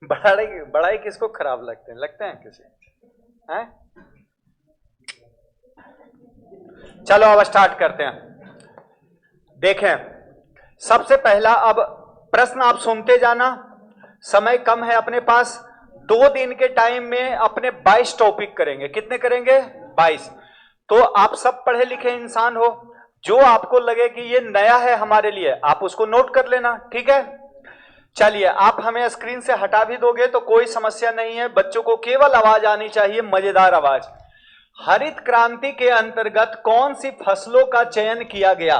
बड़ाई बड़ाई किसको खराब लगते हैं किसी हैं? चलो अब स्टार्ट करते हैं। देखें, सबसे पहला अब प्रश्न आप सुनते जाना, समय कम है अपने पास। 2 दिन के टाइम में अपने 22 टॉपिक करेंगे। कितने करेंगे? 22। तो आप सब पढ़े लिखे इंसान हो, जो आपको लगे कि ये नया है हमारे लिए, आप उसको नोट कर लेना, ठीक है? चलिए, आप हमें स्क्रीन से हटा भी दोगे तो कोई समस्या नहीं है। बच्चों को केवल आवाज आनी चाहिए, मजेदार आवाज। हरित क्रांति के अंतर्गत कौन सी फसलों का चयन किया गया?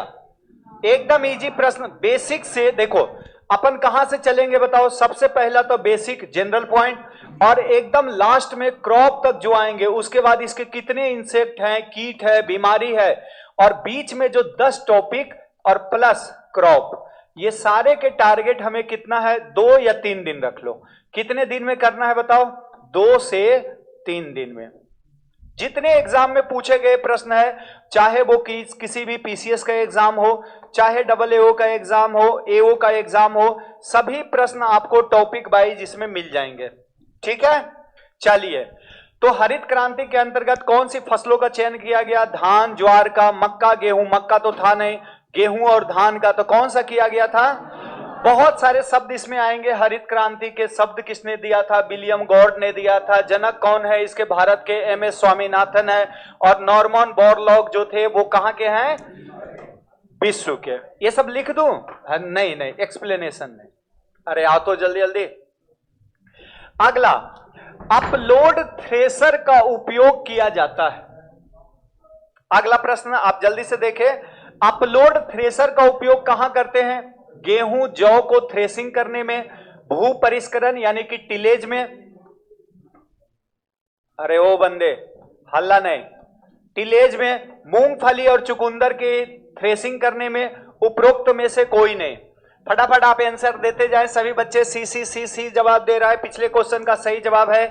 एकदम इजी प्रश्न, बेसिक से। देखो अपन कहां से चलेंगे बताओ? सबसे पहला तो बेसिक जनरल पॉइंट, और एकदम लास्ट में क्रॉप तक जो आएंगे, उसके बाद इसके कितने इंसेक्ट हैं, कीट है, बीमारी है, और बीच में जो 10 टॉपिक और प्लस क्रॉप, ये सारे के टारगेट हमें कितना है? 2 या 3 दिन रख लो। कितने दिन में करना है बताओ? 2 से 3 दिन में। जितने एग्जाम में पूछे गए प्रश्न है, चाहे वो किसी भी पीसीएस का एग्जाम हो, चाहे AAO का एग्जाम हो, AO का एग्जाम हो, सभी प्रश्न आपको टॉपिक वाइज इसमें मिल जाएंगे, ठीक है? चलिए, तो हरित क्रांति के अंतर्गत कौन सी फसलों का चयन किया गया? धान, ज्वार का, मक्का, गेहूं। मक्का तो था नहीं, गेहूं और धान का तो कौन सा किया गया था? बहुत सारे शब्द इसमें आएंगे। हरित क्रांति के शब्द किसने दिया था? विलियम गॉर्ड ने दिया था। जनक कौन है इसके? भारत के MS स्वामीनाथन है। और नॉर्मन बोरलॉग जो थे वो कहां के हैं? विश्व के। ये सब लिख दूं? नहीं नहीं, एक्सप्लेनेशन नहीं। अरे आओ तो जल्दी जल्दी। अगला, अपलोड थ्रेशर का उपयोग किया जाता है। अगला प्रश्न आप जल्दी से देखें, अपलोड थ्रेशर का उपयोग कहां करते हैं? गेहूं, जौ को थ्रेसिंग करने में, भू परिष्करण यानी कि टिलेज में। अरे ओ बंदे, हल्ला नहीं। टिलेज में, मूंगफली और चुकंदर की थ्रेसिंग करने में, उपरोक्त में से कोई नहीं। फटाफट आप आंसर देते जाएं। सभी बच्चे सी जवाब दे रहा है। पिछले क्वेश्चन का सही जवाब है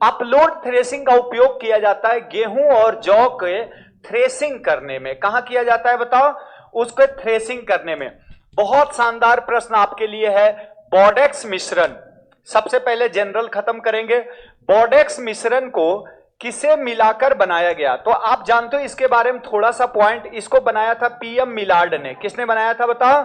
अपलोड थ्रेसिंग का उपयोग किया जाता है गेहूं और जौ के थ्रेसिंग करने में। कहां किया जाता है बताओ? उसको थ्रेसिंग करने में। बहुत शानदार प्रश्न आपके लिए है, बोडेक्स मिश्रण। सबसे पहले जनरल खत्म करेंगे। बोडेक्स मिश्रण को किसे मिलाकर बनाया गया? तो आप जानते हो इसके बारे में थोड़ा सा पॉइंट। इसको बनाया था PM मिलार्ड ने। किसने बनाया था बताओ?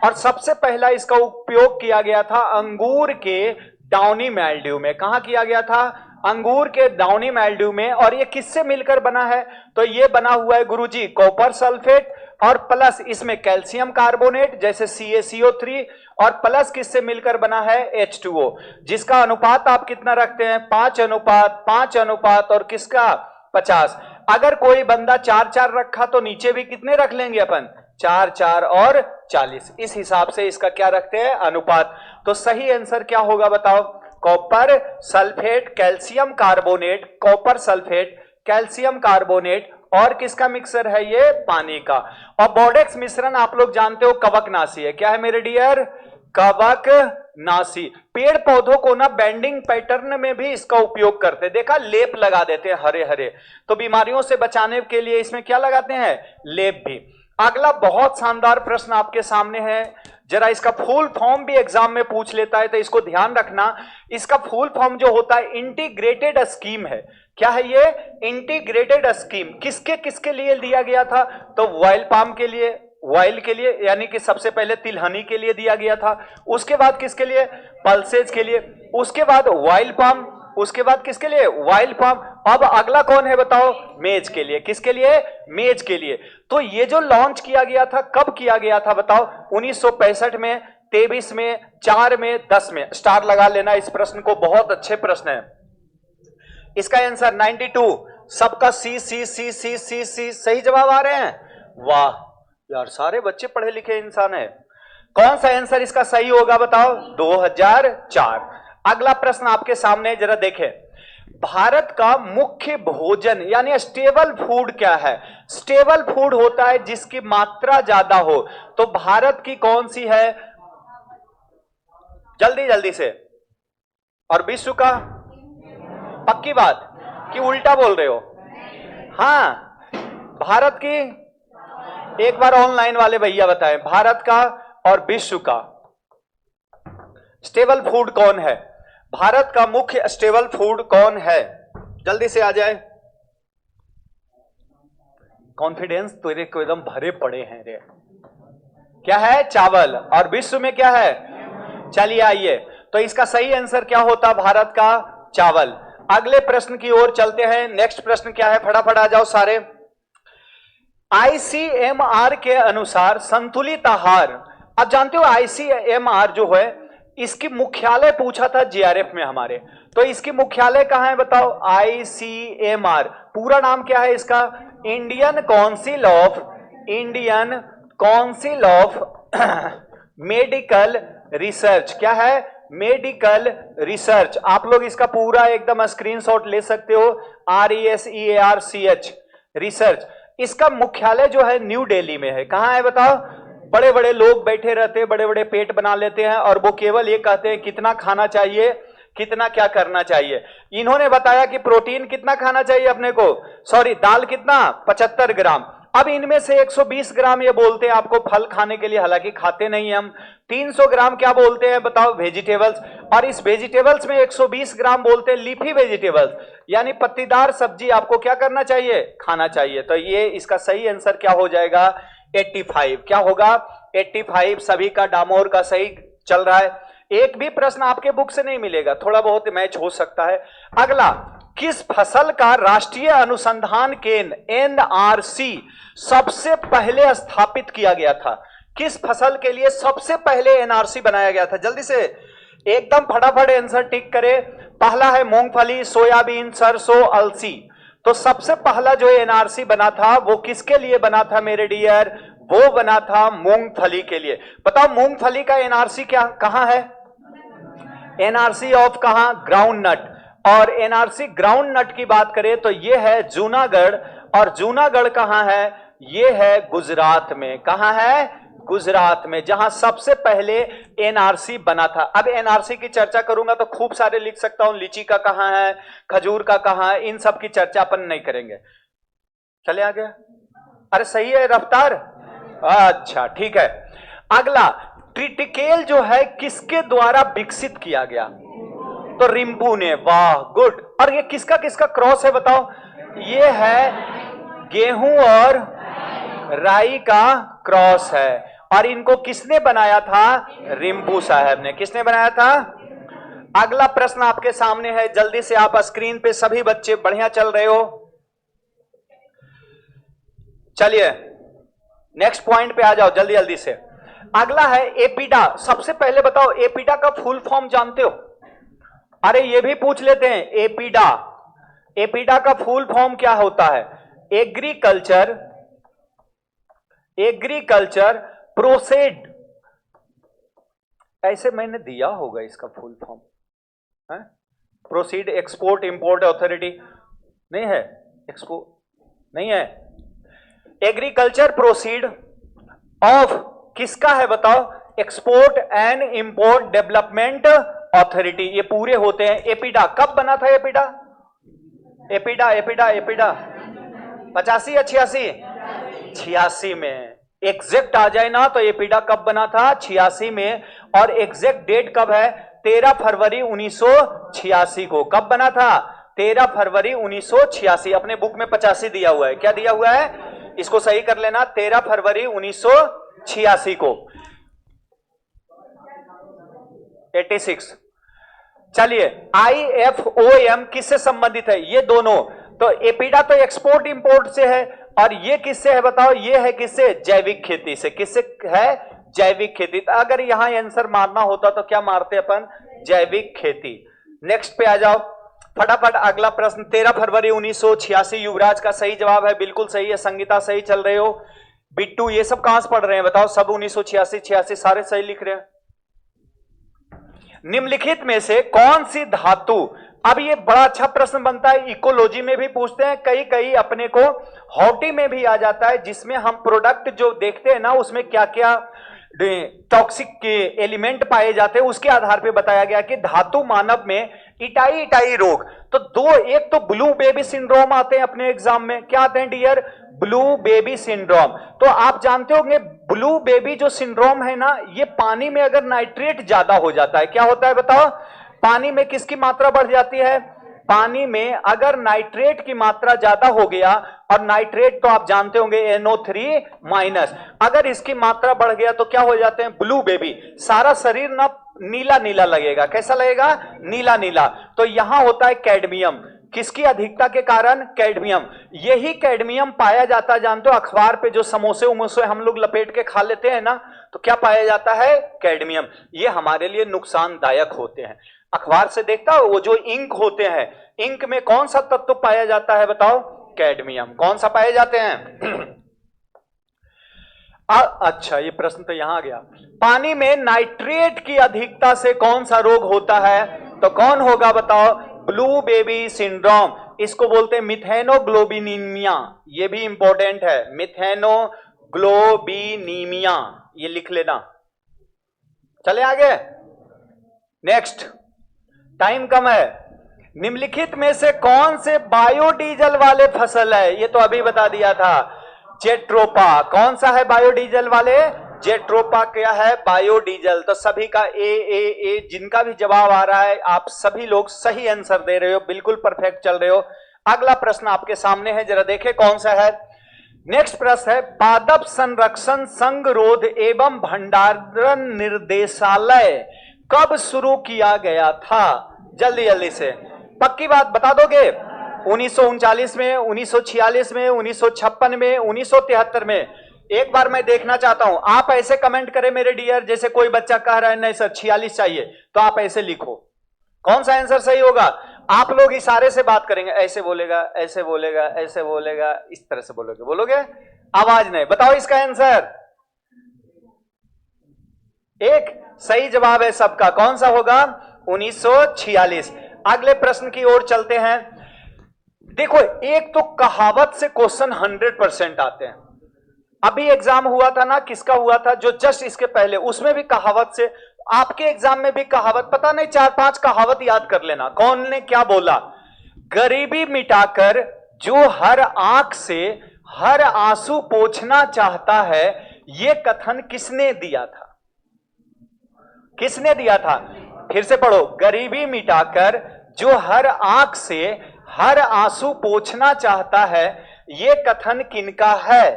और सबसे पहला इसका उपयोग किया गया था अंगूर के डाउनी मैल्ड्यू में। कहां किया गया था? अंगूर के डाउनी मैल्ड्यू में। और ये किससे मिलकर बना है? तो ये बना हुआ है गुरुजी कॉपर सल्फेट, और प्लस इसमें कैल्शियम कार्बोनेट जैसे CaCO3, और प्लस किससे मिलकर बना है? H2O, जिसका अनुपात आप कितना रखते हैं? 5:5 अनुपात और किसका? 50। अगर कोई बंदा 4-4 रखा तो नीचे भी कितने रख लेंगे अपन? 4-4 और 40। इस हिसाब से इसका क्या रखते हैं? अनुपात। तो सही आंसर क्या होगा बताओ? Copper sulphate, calcium carbonate, copper sulphate, calcium carbonate, और किसका मिक्सर है? ये पानी का। और बोडेक्स मिश्रण आप लोग जानते हो कवकनाशी है। क्या है मेरे डियर? कवकनाशी। पेड़ पौधों को ना बेंडिंग पैटर्न में भी इसका उपयोग करते, देखा? लेप लगा देते हैं हरे हरे। तो बीमारियों से बचाने के लिए इसमें क्या लगाते हैं? लेप भी। अगला बहुत शानदार प्रश्न आपके सामने है, जरा इसका फुल फॉर्म भी एग्जाम में पूछ लेता है तो इसको ध्यान रखना। इसका फुल फॉर्म जो होता है इंटीग्रेटेड स्कीम है। क्या है ये? Integrated scheme. किसके किसके लिए दिया गया था? तो ऑयल पाम के लिए, ऑयल के लिए, यानी कि सबसे पहले तिलहनी के लिए दिया गया था। उसके बाद किसके लिए? पल्सेज के लिए। उसके बाद ऑयल पाम। उसके बाद किसके लिए? Oil palm. अब अगला कौन है बताओ? मेज के लिए। किसके लिए? मेज के लिए। तो ये जो लॉन्च किया गया था, कब किया गया था बताओ? 1965 में, 23 में, 4 में, 10 में। स्टार लगा लेना इस प्रश्न को, बहुत अच्छे प्रश्न है। इसका आंसर 92। सबका सी सी सी सी सी सी सही जवाब आ रहे हैं। वाह यार, सारे बच्चे पढ़े लिखे इंसान है। कौन सा आंसर इसका सही होगा बताओ? 2004। अगला प्रश्न आपके सामने, जरा देखें। भारत का मुख्य भोजन यानी स्टेबल फूड क्या है? स्टेबल फूड होता है जिसकी मात्रा ज्यादा हो। तो भारत की कौन सी है? जल्दी जल्दी से। और विश्व का? पक्की बात कि उल्टा बोल रहे हो? हाँ, भारत की। एक बार ऑनलाइन वाले भैया बताएं, भारत का और विश्व का स्टेबल फूड कौन है? भारत का मुख्य स्टेबल फूड कौन है? जल्दी से आ जाए। कॉन्फिडेंस तेरे को एकदम भरे पड़े हैं रे। क्या है? चावल। और विश्व में क्या है? चलिए आइए, तो इसका सही आंसर क्या होता? भारत का चावल। अगले प्रश्न की ओर चलते हैं। नेक्स्ट प्रश्न क्या है? फटाफट आ जाओ सारे। आईसीएमआर के अनुसार संतुलित आहार, आप जानते हो आईसीएमआर जो है इसकी मुख्यालय पूछा था जीआरएफ में हमारे, तो इसकी मुख्यालय कहां है बताओ? आईसीएमआर पूरा नाम क्या है इसका? Indian council of medical research. क्या है? Medical research. आप लोग इसका पूरा एकदम स्क्रीनशॉट ले सकते हो। RESEARCH research. इसका मुख्यालय जो है न्यू दिल्ली में है। कहां है बताओ? बड़े बड़े लोग बैठे रहते हैं, बड़े बड़े पेट बना लेते हैं और वो केवल ये कहते हैं कितना खाना चाहिए, कितना क्या करना चाहिए। इन्होंने बताया कि प्रोटीन कितना खाना चाहिए अपने को, सॉरी दाल कितना, 75 ग्राम। अब इनमें से 120 ग्राम ये बोलते हैं आपको फल खाने के लिए, हालांकि खाते नहीं हम। 300 ग्राम क्या बोलते हैं बताओ? वेजिटेबल्स। और इस वेजिटेबल्स में 120 ग्राम बोलते हैं लीफी वेजिटेबल्स, यानी पत्तीदार सब्जी आपको क्या करना चाहिए? खाना चाहिए। तो ये इसका सही आंसर क्या हो जाएगा? 85। क्या होगा? 85। सभी का डामोर का सही चल रहा है। एक भी प्रश्न आपके बुक से नहीं मिलेगा, थोड़ा बहुत मैच हो सकता है। अगला, किस फसल का राष्ट्रीय अनुसंधान केंद्र NRC सबसे पहले स्थापित किया गया था? किस फसल के लिए सबसे पहले NRC बनाया गया था? जल्दी से एकदम फटाफट आंसर टिक करे। पहला है मूंगफली, सोयाबीन, सरसों, अलसी। तो सबसे पहला जो NRC बना था वो किसके लिए बना था मेरे डियर? वो बना था मूंगफली के लिए। बताओ मूंगफली का NRC क्या कहां है? NRC ऑफ कहां? Groundnut. और NRC ग्राउंड नट की बात करें तो ये है जूनागढ़। और जूनागढ़ कहां है? ये है गुजरात में। कहां है? गुजरात में, जहां सबसे पहले NRC बना था। अब NRC की चर्चा करूंगा तो खूब सारे लिख सकता हूं, लीची का कहां है, खजूर का कहां है, इन सब की चर्चा अपन नहीं करेंगे। चले आगे। अरे सही है रफ्तार। अच्छा ठीक है। अगला, ट्रिटिकेल जो है किसके द्वारा विकसित किया गया? तो रिम्पू ने। वाह गुड। और ये किसका किसका क्रॉस है बताओ? ये है गेहूं और राई का क्रॉस है। और इनको किसने बनाया था? रिम्पू साहब ने। किसने बनाया था? अगला प्रश्न आपके सामने है, जल्दी से आप स्क्रीन पे सभी बच्चे बढ़िया चल रहे हो। चलिए नेक्स्ट पॉइंट पे आ जाओ जल्दी जल्दी से। अगला है एपिडा। सबसे पहले बताओ एपिडा का फुल फॉर्म जानते हो? अरे ये भी पूछ लेते हैं। एपिडा का फुल फॉर्म क्या होता है? Agriculture processed. ऐसे मैंने दिया होगा इसका full form. Proceed export import authority नहीं है? एक्सपोर्ट नहीं है। एग्रीकल्चर प्रोसीड ऑफ किसका है बताओ? Export and import development authority. ये पूरे होते हैं। एपिडा कब बना था? एपिडा 85 या 86? 86 में। एग्जैक्ट आ जाए ना तो एपिडा कब बना था? 86 में। और एग्जैक्ट डेट कब है? 13 फरवरी 1986 को। कब बना था? 13 फरवरी 1986। अपने बुक में 85 दिया हुआ है। क्या दिया हुआ है? इसको सही कर लेना। 13 फरवरी 1986 को। 86। चलिए IFOM किससे संबंधित है? ये दोनों। तो एपिडा तो एक्सपोर्ट इंपोर्ट से है, और ये किससे है बताओ? ये है किससे? जैविक खेती से। किससे है? जैविक खेती। तो अगर यहां आंसर मारना होता तो क्या मारते अपन? जैविक खेती। नेक्स्ट पे आ जाओ फटाफट। अगला प्रश्न 13 फरवरी 1986 युवराज का सही जवाब है। बिल्कुल सही है। संगीता सही चल रहे हो। बिट्टू ये सब कहां से पढ़ रहे हैं बताओ? सब 1986 सारे सही लिख रहे हैं। निम्नलिखित में से कौन सी धातु, अब ये बड़ा अच्छा प्रश्न बनता है, इकोलॉजी में भी पूछते हैं, कई कई अपने को हॉटी में भी आ जाता है, जिसमें हम प्रोडक्ट जो देखते हैं ना उसमें क्या क्या टॉक्सिक के एलिमेंट पाए जाते हैं, उसके आधार पे बताया गया कि धातु मानव में इटाई रोग। तो दो, एक तो ब्लू बेबी सिंड्रोम आते हैं अपने एग्जाम में। क्या आते हैं डियर? Blue baby syndrome. तो आप जानते होंगे ब्लू बेबी जो सिंड्रोम है ना, ये पानी में अगर नाइट्रेट ज्यादा हो जाता है, क्या होता है बताओ? पानी में किसकी मात्रा बढ़ जाती है? पानी में अगर नाइट्रेट की मात्रा ज्यादा हो गया, और नाइट्रेट तो आप जानते होंगे NO3-, अगर इसकी मात्रा बढ़ गया तो क्या हो जाते हैं? Blue baby. सारा शरीर ना नीला नीला लगेगा। कैसा लगेगा? नीला नीला। तो यहां होता है कैडमियम। किसकी अधिकता के कारण? कैडमियम। यही कैडमियम पाया जाता है, जानते हो अखबार पे जो समोसे उमोसे हम लोग लपेट के खा लेते हैं ना, तो क्या पाया जाता है? कैडमियम। ये हमारे लिए नुकसानदायक होते हैं। अखबार से देखता हो वो जो इंक होते हैं, इंक में कौन सा तत्व पाया जाता है बताओ? कैडमियम। कौन सा पाए जाते हैं? अच्छा, ये प्रश्न तो यहां आ गया। पानी में नाइट्रेट की अधिकता से कौन सा रोग होता है? तो कौन होगा बताओ? Blue baby syndrome. इसको बोलते हैं मिथेनोग्लोबिनीमिया। ये भी इंपॉर्टेंट है, मिथेनोग्लोबिनीमिया, ये लिख लेना। चले आगे, नेक्स्ट, टाइम कम है। निम्नलिखित में से कौन से बायोडीजल वाले फसल है? ये तो अभी बता दिया था, जेट्रोपा। कौन सा है बायोडीजल वाले? जेट्रोपा। क्या है? बायोडीजल। तो सभी का ए, जिनका भी जवाब आ रहा है, आप सभी लोग सही आंसर दे रहे हो, बिल्कुल परफेक्ट चल रहे हो। अगला प्रश्न आपके सामने है, जरा देखें कौन सा है। नेक्स्ट प्रश्न है, पादप संरक्षण संगरोध एवं भंडारण निर्देशालय कब शुरू किया गया था? जल्दी जल्दी से पक्की बात बता दोगे? 1939 में, 1946 में, 1956 में, 1973 में? एक बार मैं देखना चाहता हूं, आप ऐसे कमेंट करें मेरे डियर, जैसे कोई बच्चा कह रहा है नहीं सर 46 चाहिए, तो आप ऐसे लिखो कौन सा आंसर सही होगा। आप लोग इशारे से बात करेंगे, ऐसे बोलेगा, ऐसे बोलेगा, ऐसे बोलेगा, इस तरह से बोलोगे, आवाज नहीं। बताओ इसका आंसर। एक सही जवाब है सबका, कौन सा होगा? 1946। अगले प्रश्न की ओर चलते हैं। देखो, एक तो कहावत से क्वेश्चन 100% आते हैं। अभी एग्जाम हुआ था ना, किसका हुआ था? जो जस्ट इसके पहले, उसमें भी कहावत से। आपके एग्जाम में भी कहावत, पता नहीं 4-5 कहावत याद कर लेना। कौन ने क्या बोला? गरीबी मिटाकर जो हर आंख से हर आंसू पोंछना चाहता है, यह कथन किसने दिया था? किसने दिया था? फिर से पढ़ो, गरीबी मिटाकर जो हर आंख से हर आंसू पोंछना चाहता है, यह कथन किनका है?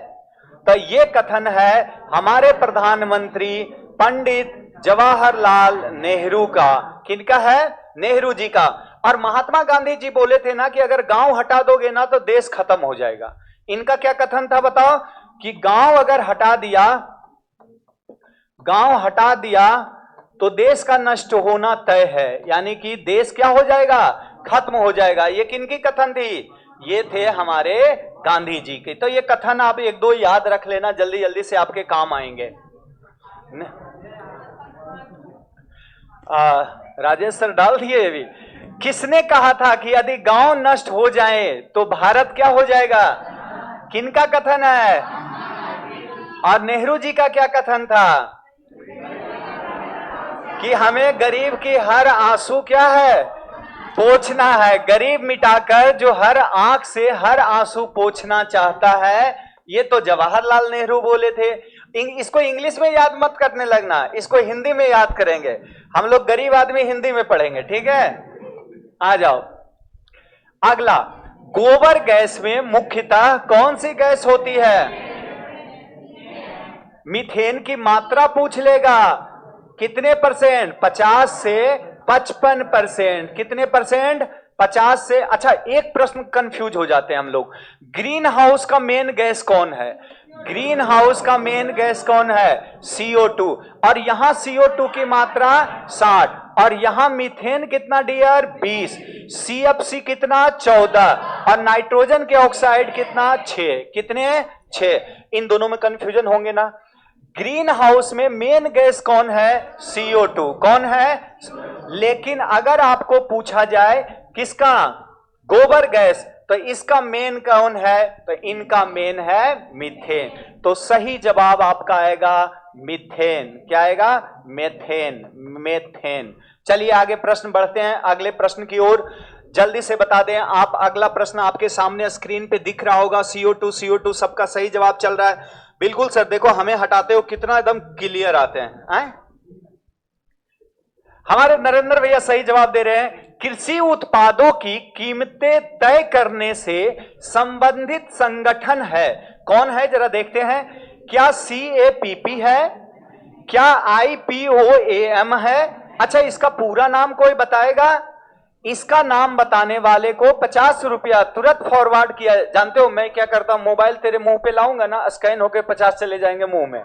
तो यह कथन है हमारे प्रधानमंत्री पंडित जवाहरलाल नेहरू का। किनका है? नेहरू जी का। और महात्मा गांधी जी बोले थे ना कि अगर गांव हटा दोगे ना तो देश खत्म हो जाएगा। इनका क्या कथन था बताओ? कि गांव अगर हटा दिया, गांव हटा दिया तो देश का नष्ट होना तय है, यानी कि देश क्या हो जाएगा? खत्म हो जाएगा। ये किनकी कथन थी? ये थे हमारे गांधी जी के। तो ये कथन आप 1-2 याद रख लेना, जल्दी जल्दी से आपके काम आएंगे। राजेश सर डाल दिए भी। किसने कहा था कि यदि गांव नष्ट हो जाए तो भारत क्या हो जाएगा? किनका कथन है? और नेहरू जी का क्या कथन था? कि हमें गरीब की हर आंसू क्या है? पोंछना है। गरीब मिटाकर जो हर आंख से हर आंसू पोंछना चाहता है, ये तो जवाहरलाल नेहरू बोले थे। इसको इंग्लिश में याद मत करने लगना, इसको हिंदी में याद करेंगे हम लोग। गरीब आदमी हिंदी में पढ़ेंगे, ठीक है? आ जाओ अगला। गोबर गैस में मुख्यतः कौन सी गैस होती है? मीथेन की मात्रा पूछ लेगा। कितने परसेंट? 50 से 55%। कितने परसेंट? 50 से। अच्छा, एक प्रश्न कंफ्यूज हो जाते हैं हम लोग। ग्रीन हाउस का मेन गैस कौन है? ग्रीन हाउस का मेन गैस कौन है? CO2। और यहां CO2 की मात्रा 60, और यहां मीथेन कितना डियर? 20। CFC कितना? 14। और नाइट्रोजन के ऑक्साइड कितना? 6। कितने? 6। इन दोनों में कंफ्यूजन होंगे ना। ग्रीन हाउस में मेन गैस कौन है? CO2। कौन है? लेकिन अगर आपको पूछा जाए किसका? गोबर गैस, तो इसका मेन कौन है? तो इनका मेन है मीथेन। तो सही जवाब आपका आएगा मीथेन। क्या आएगा? मेथेन। मेथेन। चलिए आगे प्रश्न बढ़ते हैं, अगले प्रश्न की ओर जल्दी से बता दें आप। अगला प्रश्न आपके सामने स्क्रीन पे दिख रहा होगा। CO2 सबका सही जवाब चल रहा है। बिल्कुल सर, देखो हमें हटाते हो कितना एकदम क्लियर आते हैं। हमारे नरेंद्र भैया सही जवाब दे रहे हैं। कृषि उत्पादों की कीमतें तय करने से संबंधित संगठन है। कौन है जरा देखते हैं। क्या CAPP है, क्या IPOAM है? अच्छा, इसका पूरा नाम कोई बताएगा? इसका नाम बताने वाले को 50 रुपया तुरंत फॉरवर्ड किया। जानते हो मैं क्या करता हूं, मोबाइल तेरे मुंह पे लाऊंगा ना, स्कैन होके 50 चले जाएंगे मुंह में।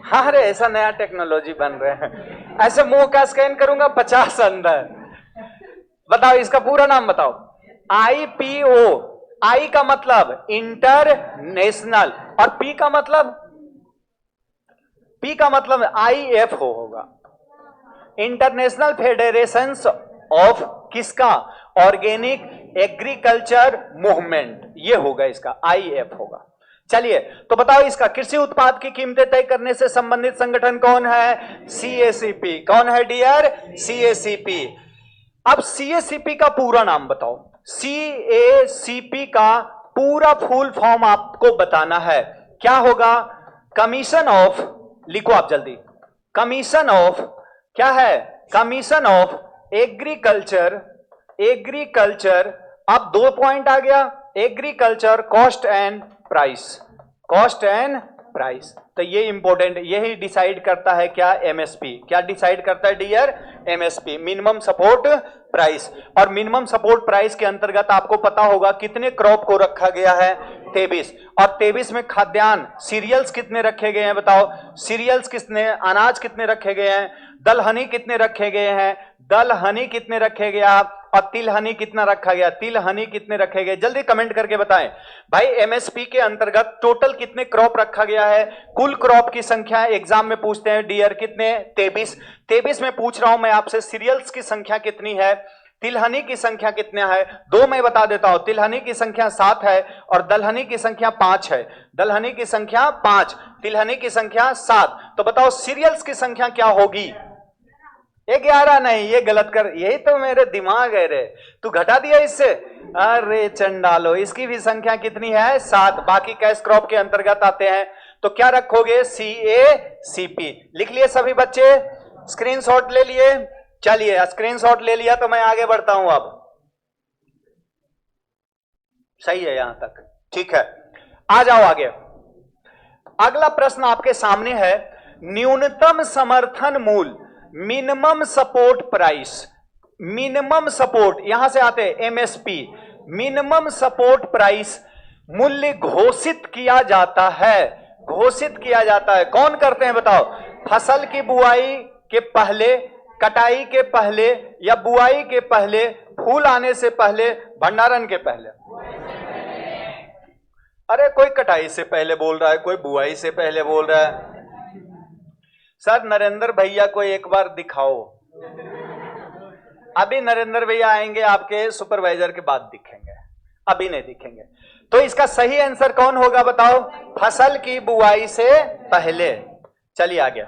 हाँ, अरे ऐसा नया टेक्नोलॉजी बन रहे हैं। ऐसे मुंह का स्कैन करूंगा 50 अंदर। बताओ इसका पूरा नाम बताओ। IPO, I का मतलब इंटरनेशनल और P का मतलब IF होगा, इंटरनेशनल फेडरेशन ऑफ किसका? ऑर्गेनिक एग्रीकल्चर मूवमेंट, ये होगा इसका, IF होगा। चलिए तो बताओ इसका कृषि उत्पाद की कीमतें तय करने से संबंधित संगठन कौन है? CACP। कौन है डियर? CACP। अब CACP का पूरा नाम बताओ। CACP का पूरा फुल फॉर्म आपको बताना है। क्या होगा? कमीशन ऑफ, लिखो आप जल्दी, कमीशन ऑफ, क्या है? कमीशन ऑफ एग्रीकल्चर, अब 2 पॉइंट आ गया, agriculture cost and price, cost and price. तो ये इंपॉर्टेंट, यही डिसाइड करता है क्या? MSP। क्या डिसाइड करता है dear? MSP, minimum support price. और मिनिमम सपोर्ट प्राइस के अंतर्गत आपको पता होगा कितने क्रॉप को रखा गया है? 23। और 23 में खाद्यान्न सीरियल्स कितने रखे गए हैं बताओ? सीरियल्स कितने, अनाज कितने रखे गए हैं? दलहनी कितने रखे गए हैं? दलहनी कितने रखे गया? और तिलहनी कितना रखा गया? तिलहनी कितने रखे गए? जल्दी कमेंट करके बताएं भाई। MSP के अंतर्गत टोटल कितने क्रॉप रखा गया है? कुल क्रॉप की संख्या एग्जाम में पूछते हैं डियर, कितने? 23। 23 में पूछ रहा हूं मैं आपसे सीरियल्स की संख्या कितनी है, तिलहनी की संख्या कितना है? 2 मैं बता देता हूं, तिलहनी की संख्या 7 है और दलहनी की संख्या 5 है। दलहनी की संख्या 5, तिलहनी की संख्या 7। तो बताओ सीरियल्स की संख्या क्या होगी? 11 नहीं, ये गलत कर, यही तो मेरे दिमाग है रे, तू घटा दिया इससे। अरे चंडालो, इसकी भी संख्या कितनी है? 7। बाकी कैश क्रॉप के अंतर्गत आते हैं। तो क्या रखोगे? CACP। लिख लिए सभी बच्चे? स्क्रीनशॉट ले लिए? चलिए स्क्रीनशॉट ले लिया तो मैं आगे बढ़ता हूं। अब सही है यहां तक, ठीक है, आ जाओ आगे। अगला प्रश्न आपके सामने है, न्यूनतम समर्थन मूल्य, minimum support price, minimum support, यहां से आते हैं MSP, मिनिमम सपोर्ट प्राइस मूल्य घोषित किया जाता है। घोषित किया जाता है, कौन करते हैं बताओ? फसल की बुआई के पहले, कटाई के पहले, या बुआई के पहले, फूल आने से पहले, भंडारण के पहले? अरे कोई कटाई से पहले बोल रहा है, कोई बुआई से पहले बोल रहा है। सर नरेंद्र भैया को एक बार दिखाओ। अभी नरेंद्र भैया आएंगे आपके सुपरवाइजर के बाद दिखेंगे, अभी नहीं दिखेंगे। तो इसका सही आंसर कौन होगा बताओ? फसल की बुआई से पहले। चलिए आगे।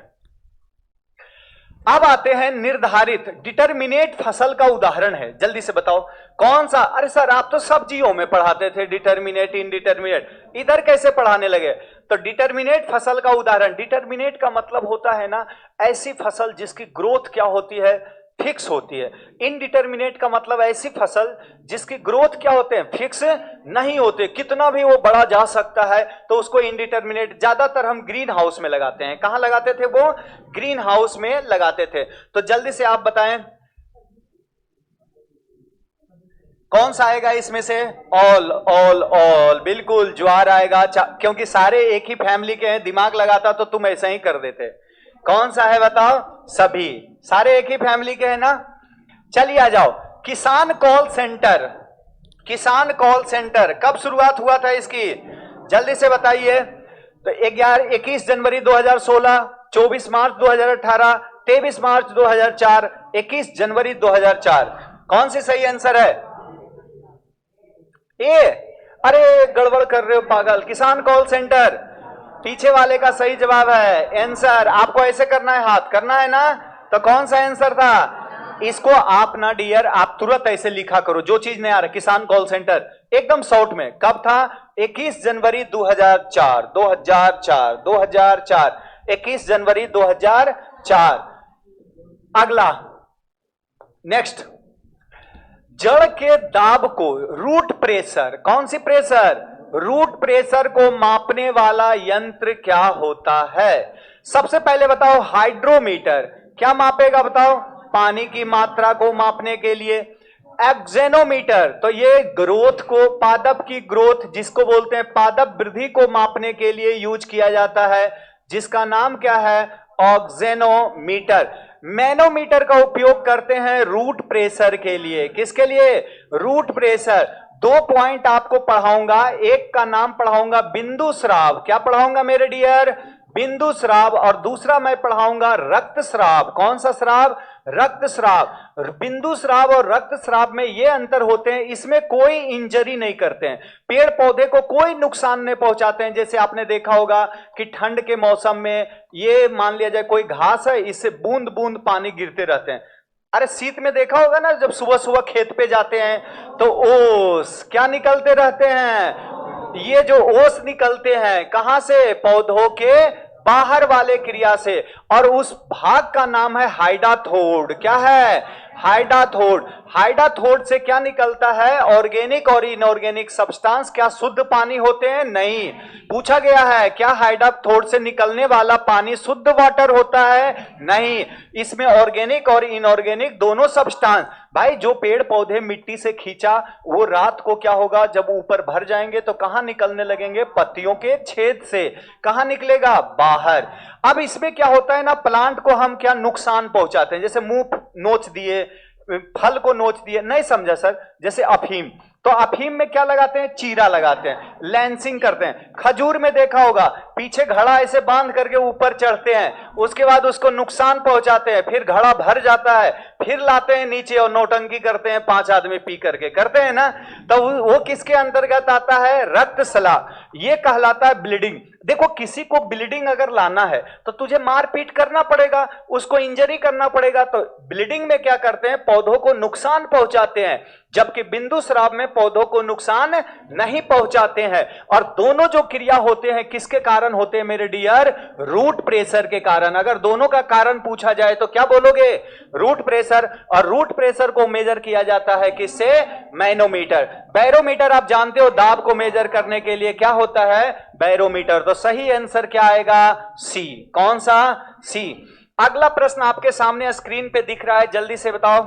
अब आते हैं निर्धारित, डिटर्मिनेट फसल का उदाहरण है, जल्दी से बताओ कौन सा? अरे सर आप तो सब्जियों में पढ़ाते थे डिटर्मिनेट, इनडिटर्मिनेट, इधर कैसे पढ़ाने लगे? तो डिटर्मिनेट फसल का उदाहरण, डिटर्मिनेट का मतलब होता है ना ऐसी फसल जिसकी ग्रोथ क्या होती है? फिक्स होती है। इनडिटर्मिनेट का मतलब ऐसी फसल जिसकी ग्रोथ क्या होते हैं? फिक्स नहीं होते, कितना भी वो बढ़ा जा सकता है, तो उसको इनडिटर्मिनेट। ज्यादातर हम ग्रीन हाउस में लगाते हैं। कहां लगाते थे वो? ग्रीन हाउस में लगाते थे। तो जल्दी से आप बताएं कौन सा आएगा इसमें से? ऑल, ऑल, ऑल, बिल्कुल ज्वार आएगा, क्योंकि सारे एक ही फैमिली के हैं। दिमाग लगाता तो तुम ऐसा ही कर देते। कौन सा है बताओ? सभी, सारे एक ही फैमिली के हैं ना। चलिए आ जाओ। किसान कॉल सेंटर, किसान कॉल सेंटर कब शुरुआत हुआ था इसकी? जल्दी से बताइए। तो 21 जनवरी 2016, 24 मार्च 2018, 23 मार्च 2004, 21 जनवरी 2004। कौन सी सही आंसर है? ए, अरे गड़बड़ कर रहे हो पागल। किसान कॉल सेंटर पीछे वाले का सही जवाब है। आंसर आपको ऐसे करना है, हाथ करना है ना। तो कौन सा आंसर था? इसको आप ना डियर, आप तुरंत ऐसे लिखा करो जो चीज नहीं आ रहा। किसान कॉल सेंटर एकदम शॉर्ट में कब था? 21 जनवरी 2004, 2004, 2004, 21 जनवरी 2004। अगला नेक्स्ट, जड़ के दाब को, रूट प्रेशर, कौन सी प्रेशर, रूट प्रेशर को मापने वाला यंत्र क्या होता है? सबसे पहले बताओ हाइड्रोमीटर, क्या मापेगा बताओ? पानी की मात्रा को मापने के लिए। एक्जेनोमीटर, तो ये ग्रोथ को, पादप की ग्रोथ जिसको बोलते हैं पादप वृद्धि को मापने के लिए यूज किया जाता है, जिसका नाम क्या है? ऑक्जेनोमीटर। मैनोमीटर का उपयोग करते हैं रूट प्रेशर के लिए। किसके लिए? Root pressure. 2 पॉइंट आपको पढ़ाऊंगा, एक का नाम पढ़ाऊंगा बिंदु स्राव, क्या पढ़ाऊंगा मेरे डियर? बिंदु स्राव। और दूसरा मैं पढ़ाऊंगा रक्त स्राव। कौन सा स्राव? रक्त स्राव। बिंदु स्राव और रक्त स्राव में ये अंतर होते हैं, इसमें कोई इंजरी नहीं करते हैं, पेड़ पौधे को कोई नुकसान नहीं पहुंचाते हैं। जैसे आपने देखा होगा कि ठंड के मौसम में ये मान लिया जाए कोई घास है, इससे बूंद बूंद पानी गिरते रहते हैं। अरे शीत में देखा होगा ना, जब सुबह सुबह खेत पे जाते हैं तो ओस क्या निकलते रहते हैं? ये जो ओस निकलते हैं कहां से? पौधों के बाहर वाले क्रिया से, और उस भाग का नाम है हाइडाथोड। क्या है? हाइडाथोड। हाइडाथोड से क्या निकलता है? ऑर्गेनिक और इनऑर्गेनिक सब्सटेंस। क्या शुद्ध पानी होते हैं? नहीं। पूछा गया है क्या हाइडाथोड से निकलने वाला पानी शुद्ध वाटर होता है? नहीं। इसमें ऑर्गेनिक और इनऑर्गेनिक दोनों सब्सटेंस। भाई जो पेड़ पौधे मिट्टी से खींचा, वो रात को क्या होगा, जब ऊपर भर जाएंगे तो कहां निकलने लगेंगे? पत्तियों के छेद से। कहां निकलेगा? बाहर। अब इसमें क्या होता है ना, प्लांट को हम क्या नुकसान पहुंचाते हैं? जैसे मुंह नोच दिए, फल को नोच दिए, नहीं समझा सर? जैसे अफीम, तो अफीम में क्या लगाते हैं? चीरा लगाते हैं, लैंसिंग करते हैं। खजूर में देखा होगा पीछे घड़ा ऐसे बांध करके ऊपर चढ़ते हैं, उसके बाद उसको नुकसान पहुंचाते हैं, फिर घड़ा भर जाता है, फिर लाते हैं नीचे और नौटंकी करते हैं, 5 आदमी पी करके, करते हैं ना? तो वो किसके अंतर्गत आता है? रक्त स्राव। ये कहलाता है ब्लीडिंग। देखो किसी को ब्लीडिंग अगर लाना है तो तुझे मारपीट करना पड़ेगा, उसको इंजरी करना पड़ेगा। तो ब्लीडिंग में क्या करते हैं? पौधों को नुकसान पहुंचाते हैं, जबकि बिंदु स्राव में पौधों को नुकसान नहीं पहुंचाते हैं। और दोनों जो क्रिया होते हैं किसके कारण होते हैं मेरे डियर? रूट प्रेशर के कारण। अगर दोनों का कारण पूछा जाए तो क्या बोलोगे? Root pressure. और रूट प्रेशर को मेजर किया जाता है किससे? मैनोमीटर। बैरोमीटर आप जानते हो, दाब को मेजर करने के लिए क्या होता है? बैरोमीटर। तो सही आंसर क्या आएगा? सी। कौन सा? सी। अगला प्रश्न आपके सामने स्क्रीन पे दिख रहा है, जल्दी से बताओ।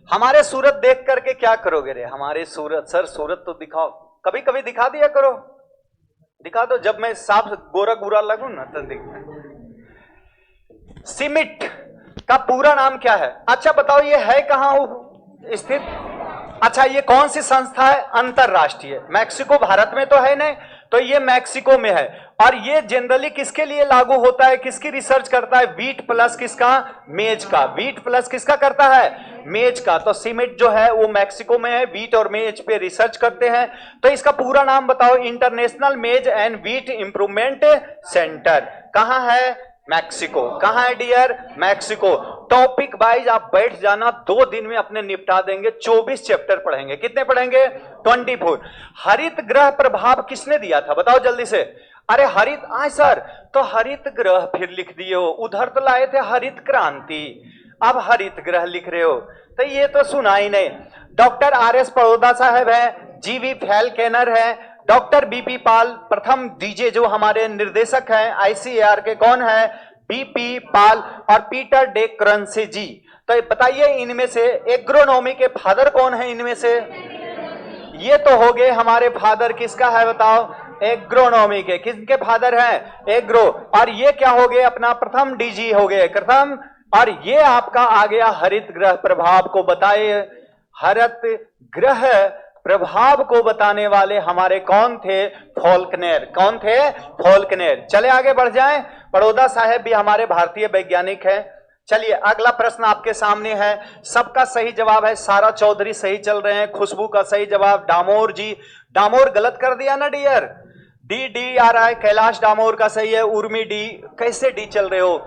हमारे सूरत देख करके क्या करोगे रे? हमारे सूरत, सर सूरत तो दिखाओ, कभी कभी दिखा दिया करो, दिखा दो। जब मैं साफ गोरा गोरा लगू ना तो दिखना। सीमिट का पूरा नाम क्या है? अच्छा बताओ ये है कहां स्थित? अच्छा ये कौन सी संस्था है? अंतरराष्ट्रीय। मैक्सिको भारत में तो है नहीं, तो ये मैक्सिको में है। और ये जनरली किसके लिए लागू होता है? किसकी रिसर्च करता है? व्हीट प्लस किसका? मेज का। व्हीट प्लस किसका करता है? मेज का। तो सीमेंट जो है वो मैक्सिको में है, व्हीट और मेज पे रिसर्च करते हैं। तो इसका पूरा नाम बताओ। इंटरनेशनल मेज एंड व्हीट इंप्रूवमेंट सेंटर। कहां है? मैक्सिको। कहां है डियर? मैक्सिको। टॉपिक वाइज आप बैठ जाना, 2 दिन में अपने निपटा देंगे। 24 चैप्टर पढ़ेंगे। कितने पढ़ेंगे? 24। हरित ग्रह प्रभाव किसने दिया था बताओ जल्दी से? अरे हरित आए सर, तो हरित ग्रह फिर लिख दिए हो, उधर तो लाए थे हरित क्रांति, अब हरित ग्रह लिख रहे हो, तो ये तो सुना ही नहीं। डॉक्टर RS पड़ोदा साहब है, GV फैलकेनर है, डॉक्टर BP पाल प्रथम डीजे जो हमारे निर्देशक हैं ICAR के, कौन है? BP पाल और पीटर डे क्रंसे जी। तो बताइए इनमें से एग्रोनॉमी के फादर कौन है इनमें से? ये तो हो गए हमारे फादर, किसका है बताओ? एग्रोनॉमी के। किसके फादर हैं? एग्रो। और ये क्या हो गए? अपना प्रथम DG हो गए, प्रथम। और ये आपका आ गया हरित ग्रह प्रभाव को बताए। हरित ग्रह प्रभाव को बताने वाले हमारे कौन थे? फॉल्कनेर। कौन थे? फॉल्कनेर। चले आगे बढ़ जाएं। पड़ोदा साहब भी हमारे भारतीय वैज्ञानिक हैं। चलिए अगला प्रश्न आपके सामने है। सबका सही जवाब है, सारा चौधरी सही चल रहे हैं, खुशबू का सही जवाब, डामोर जी, डामोर गलत कर दिया ना डियर? डी आ रहा है, कैलाश डामोर का सही है, उर्मी डी। कैसे डी चल रहे हो?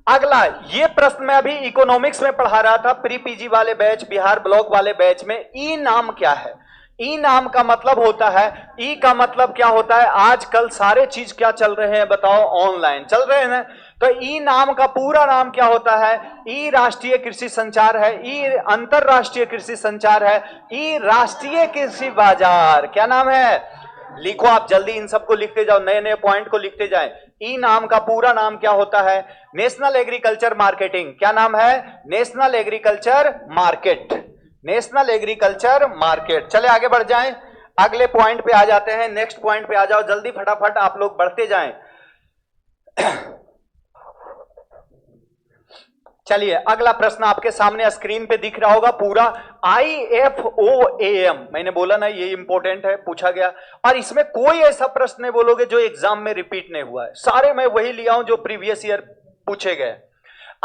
अगला ये प्रश्न मैं अभी इकोनॉमिक्स में पढ़ा रहा था, प्री PG वाले बैच, बिहार ब्लॉक वाले बैच में। ई नाम क्या है? ई नाम का मतलब होता है, ई का मतलब क्या होता है, आजकल सारे चीज क्या चल रहे हैं बताओ, ऑनलाइन चल रहे हैं। तो ई नाम का पूरा नाम क्या होता है, ई राष्ट्रीय कृषि संचार है, ई अंतरराष्ट्रीय कृषि संचार है, ई राष्ट्रीय कृषि बाजार। क्या नाम है, लिखो आप जल्दी, इन सबको लिखते जाओ, नए नए पॉइंट को लिखते जाएं। ई नाम का पूरा नाम क्या होता है, नेशनल एग्रीकल्चर मार्केटिंग। क्या नाम है, national agriculture market, national agriculture market. चले आगे बढ़ जाएं, अगले पॉइंट पे आ जाते हैं, नेक्स्ट पॉइंट पे आ जाओ जल्दी फटाफट, आप लोग बढ़ते जाएं। चलिए अगला प्रश्न आपके सामने स्क्रीन पे दिख रहा होगा पूरा, IFOAM। मैंने बोला ना ये इंपॉर्टेंट है, पूछा गया, और इसमें कोई ऐसा प्रश्न नहीं बोलोगे जो एग्जाम में रिपीट नहीं हुआ है, सारे मैं वही लिया हूं जो प्रीवियस ईयर पूछे गए।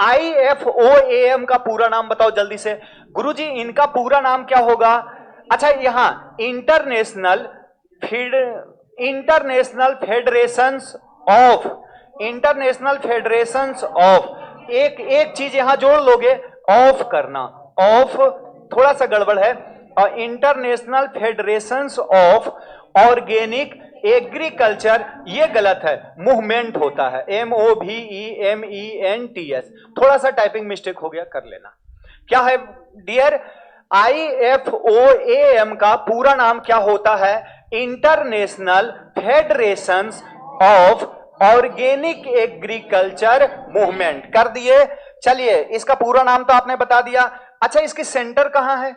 IFOAM का पूरा नाम बताओ जल्दी से। गुरुजी इनका पूरा नाम क्या होगा, अच्छा यहां इंटरनेशनल फेडरेशंस ऑफ, एक चीज यहां जोड़ लोगे, ऑफ करना, ऑफ थोड़ा सा गड़बड़ है, और international federations of organic agriculture, ये गलत है, मूवमेंट होता है, MOVEMENTS, थोड़ा सा टाइपिंग मिस्टेक हो गया, कर लेना। क्या है डियर, IFOAM का पूरा नाम क्या होता है, international federations of organic agriculture movement. कर दिए। चलिए इसका पूरा नाम तो आपने बता दिया। अच्छा इसकी सेंटर कहां है,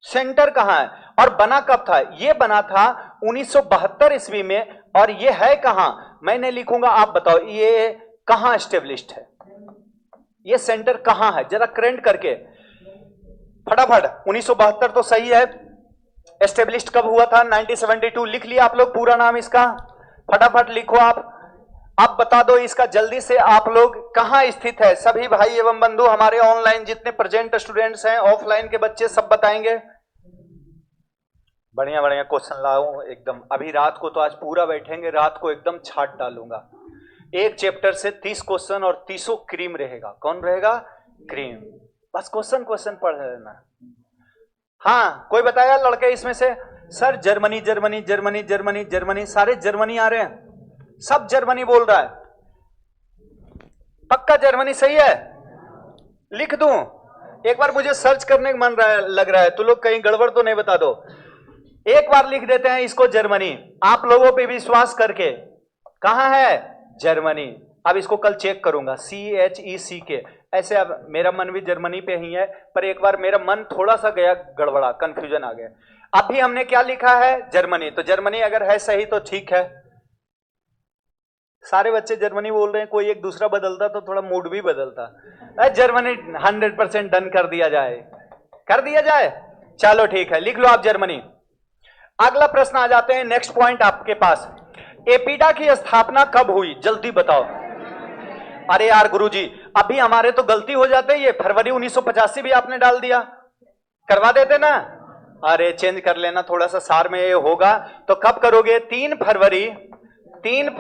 सेंटर कहां है, और बना कब था, ये बना था 1972 ईस्वी में, और ये है कहां, मैंने लिखूंगा आप बताओ ये कहां एस्टेब्लिश्ड है, ये सेंटर कहां है, जरा करेंट करके फटाफट। 1972 तो सही है, एस्टेब्लिश्ड कब हुआ था, 1972। लिख लिया आप लोग पूरा नाम इसका, फटाफट लिखो आप। अब बता दो इसका जल्दी से आप लोग कहां स्थित है, सभी भाई एवं बंधु हमारे ऑनलाइन जितने प्रेजेंट स्टूडेंट्स हैं, ऑफलाइन के बच्चे सब बताएंगे। बढ़िया बढ़िया क्वेश्चन लाओ एकदम, अभी रात को तो आज पूरा बैठेंगे, रात को एकदम छाट डालूंगा। एक चैप्टर से 30 क्वेश्चन और 30 क्रीम रहेगा। कौन रहेगा, क्रीम। बस क्वेश्चन पढ़ लेना। हाँ कोई बताएगा लड़के इसमें से, sir Germany Germany Germany Germany Germany, सारे जर्मनी आ रहे हैं, सब जर्मनी बोल रहा है, पक्का जर्मनी सही है, लिख दूं एक बार, मुझे सर्च करने का मन लग रहा है, तो लोग कहीं गड़बड़ तो नहीं बता दो। एक बार लिख देते हैं इसको जर्मनी, आप लोगों पे विश्वास करके। कहां है, जर्मनी। अब इसको कल चेक करूंगा, CHECK ऐसे। अब मेरा मन भी जर्मनी पे ही है, पर एक बार मेरा मन थोड़ा सा गया गड़बड़ा, कंफ्यूजन आ गया। अभी हमने क्या लिखा है, जर्मनी, तो जर्मनी अगर है सही तो ठीक है। सारे बच्चे जर्मनी बोल रहे हैं, कोई एक दूसरा बदलता तो थोड़ा मूड भी बदलता। जर्मनी 100% डन कर दिया जाए, कर दिया जाए। चलो ठीक है, लिख लो आप जर्मनी। अगला प्रश्न आ जाते हैं, नेक्स्ट पॉइंट आपके पास, एपीडा की स्थापना कब हुई, जल्दी बताओ। अरे यार गुरुजी अभी हमारे तो गलती हो जाते, ये फरवरी 1985 भी आपने डाल दिया, करवा देते ना। अरे चेंज कर लेना थोड़ा सा, सार में ये होगा तो कब करोगे, 3 फरवरी 13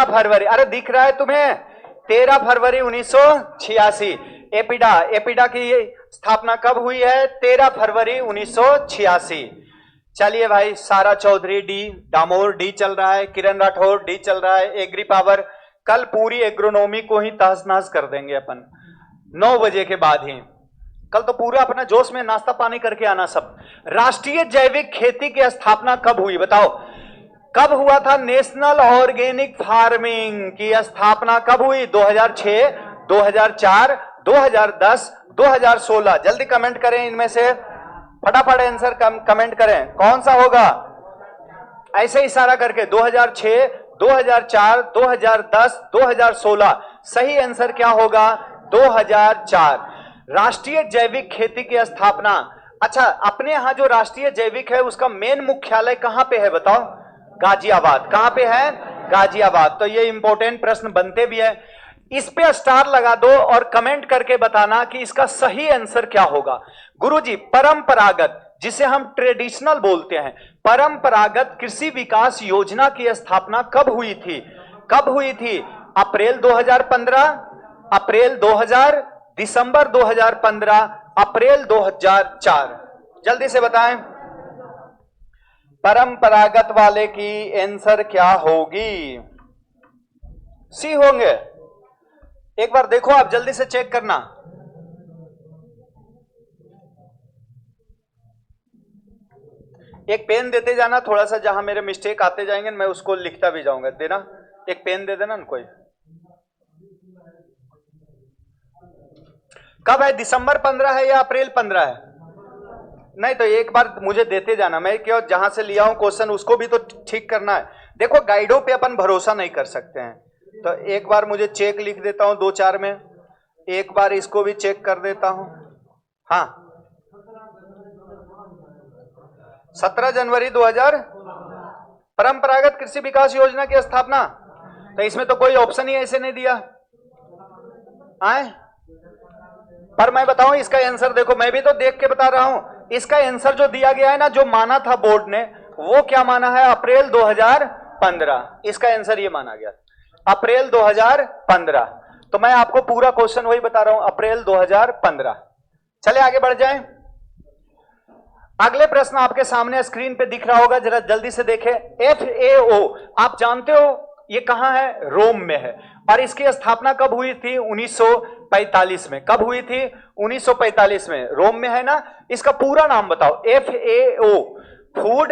फरवरी, अरे दिख रहा है तुम्हें, 13 फरवरी 1986। एपीडा की स्थापना कब हुई है, 13 फरवरी 1986। चलिए भाई, सारा चौधरी डी, दामोर डी चल रहा है, किरण राठौर डी चल रहा है, एग्री पावर। कल पूरी एग्रोनॉमी को ही तहस नहस कर देंगे अपन 9 बजे के बाद ही, कल तो पूरा अपना जोश में नाश्ता पानी करके आना सब। राष्ट्रीय जैविक खेती की स्थापना कब हुई बताओ, कब हुआ था, नेशनल ऑर्गेनिक फार्मिंग की स्थापना कब हुई, 2006, 2004, 2010, 2016। जल्दी कमेंट करें इनमें से, फटाफट आंसर कमेंट करें, कौन सा होगा, ऐसे इशारा करके 2006, 2004, 2010, 2016। सही आंसर क्या होगा, 2004। राष्ट्रीय जैविक खेती की स्थापना। अच्छा अपने यहां जो राष्ट्रीय जैविक है उसका मेन मुख्यालय कहां पे है बताओ, गाजियाबाद। कहां पे है, गाजियाबाद। तो ये इंपॉर्टेंट प्रश्न बनते भी है, इस पे स्टार लगा दो और कमेंट करके बताना कि इसका सही आंसर क्या होगा। गुरुजी परंपरागत, जिसे हम ट्रेडिशनल बोलते हैं, परंपरागत कृषि विकास योजना की स्थापना कब हुई थी, कब हुई थी, अप्रैल 2015, अप्रैल 2000, दिसंबर 2015, अप्रैल 2004। जल्दी से बताएं, परंपरागत वाले की आंसर क्या होगी? सी होंगे। एक बार देखो, आप जल्दी से चेक करना। एक पेन देते जाना थोड़ा सा, जहां मेरे मिस्टेक आते जाएंगे मैं उसको लिखता भी जाऊंगा। देना, एक पेन दे देना ना कोई। कब है, दिसंबर 15 है या अप्रैल 15 है? नहीं तो एक बार मुझे देते जाना, मैं क्यों जहां से लिया हूं क्वेश्चन उसको भी तो ठीक करना है। देखो गाइडों पे अपन भरोसा नहीं कर सकते हैं, तो एक बार मुझे चेक लिख देता हूं 2-4 में, एक बार इसको भी चेक कर देता हूं। हाँ, 17 जनवरी 2000 परंपरागत कृषि विकास योजना की स्थापना। तो इसमें तो कोई ऑप्शन ही ऐसे नहीं दिया आए। पर मैं बताऊं इसका आंसर, देखो मैं भी तो देख के बता रहा हूं, इसका आंसर जो दिया गया है ना, जो माना था बोर्ड ने, वो क्या माना है? अप्रैल 2015। इसका आंसर ये माना गया, अप्रैल 2015। तो मैं आपको पूरा क्वेश्चन वही बता रहा हूं, अप्रैल 2015। चले आगे बढ़ जाएं। अगले प्रश्न आपके सामने स्क्रीन पे दिख रहा होगा, जरा जल्दी से देखें। FAO आप जानते हो ये कहां है? रोम में है। और इसकी स्थापना कब हुई थी? 1945 में। कब हुई थी? 1945 में। रोम में है ना। इसका पूरा नाम बताओ। FAO, food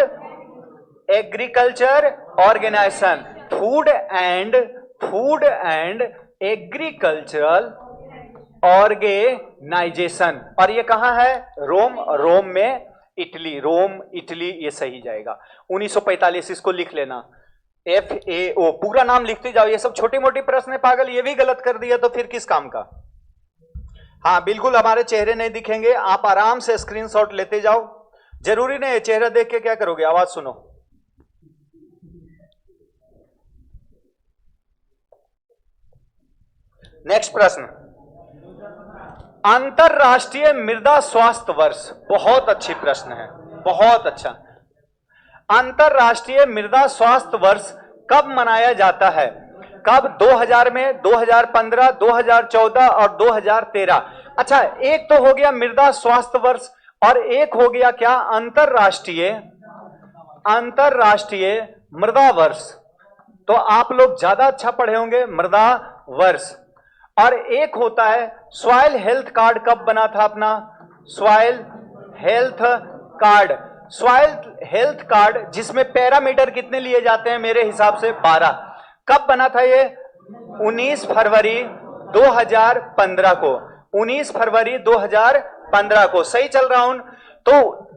agriculture organisation, food and agricultural organisation. और ये कहां है? रोम। रोम में इटली, रोम इटली, ये सही जाएगा। 1945 इसको लिख लेना, FAO पूरा नाम लिखते जाओ। ये सब छोटी मोटी प्रश्न है पागल, ये भी गलत कर दिया तो फिर किस काम का। हाँ बिल्कुल, हमारे चेहरे नहीं दिखेंगे, आप आराम से स्क्रीनशॉट लेते जाओ। जरूरी नहीं है चेहरा देख के क्या करोगे, आवाज सुनो। नेक्स्ट प्रश्न, अंतरराष्ट्रीय मृदा स्वास्थ्य वर्ष। बहुत अच्छी प्रश्न है, बहुत अच्छा। अंतरराष्ट्रीय मृदा स्वास्थ्य वर्ष कब मनाया जाता है? कब? 2000 में, 2015, 2014 और 2013। अच्छा, एक तो हो गया मृदा स्वास्थ्य वर्ष और एक हो गया क्या? अंतरराष्ट्रीय मृदा वर्ष। तो आप लोग ज्यादा अच्छा पढ़े होंगे, मृदा वर्ष। और एक होता है सॉइल हेल्थ कार्ड। कब बना था अपना soil health card? Soil health card जिसमें पैरामीटर कितने लिए जाते हैं? मेरे हिसाब से 12। कब बना था ये? 19 फरवरी 2015 को। 19 फरवरी 2015 को। सही चल रहा हूं? तो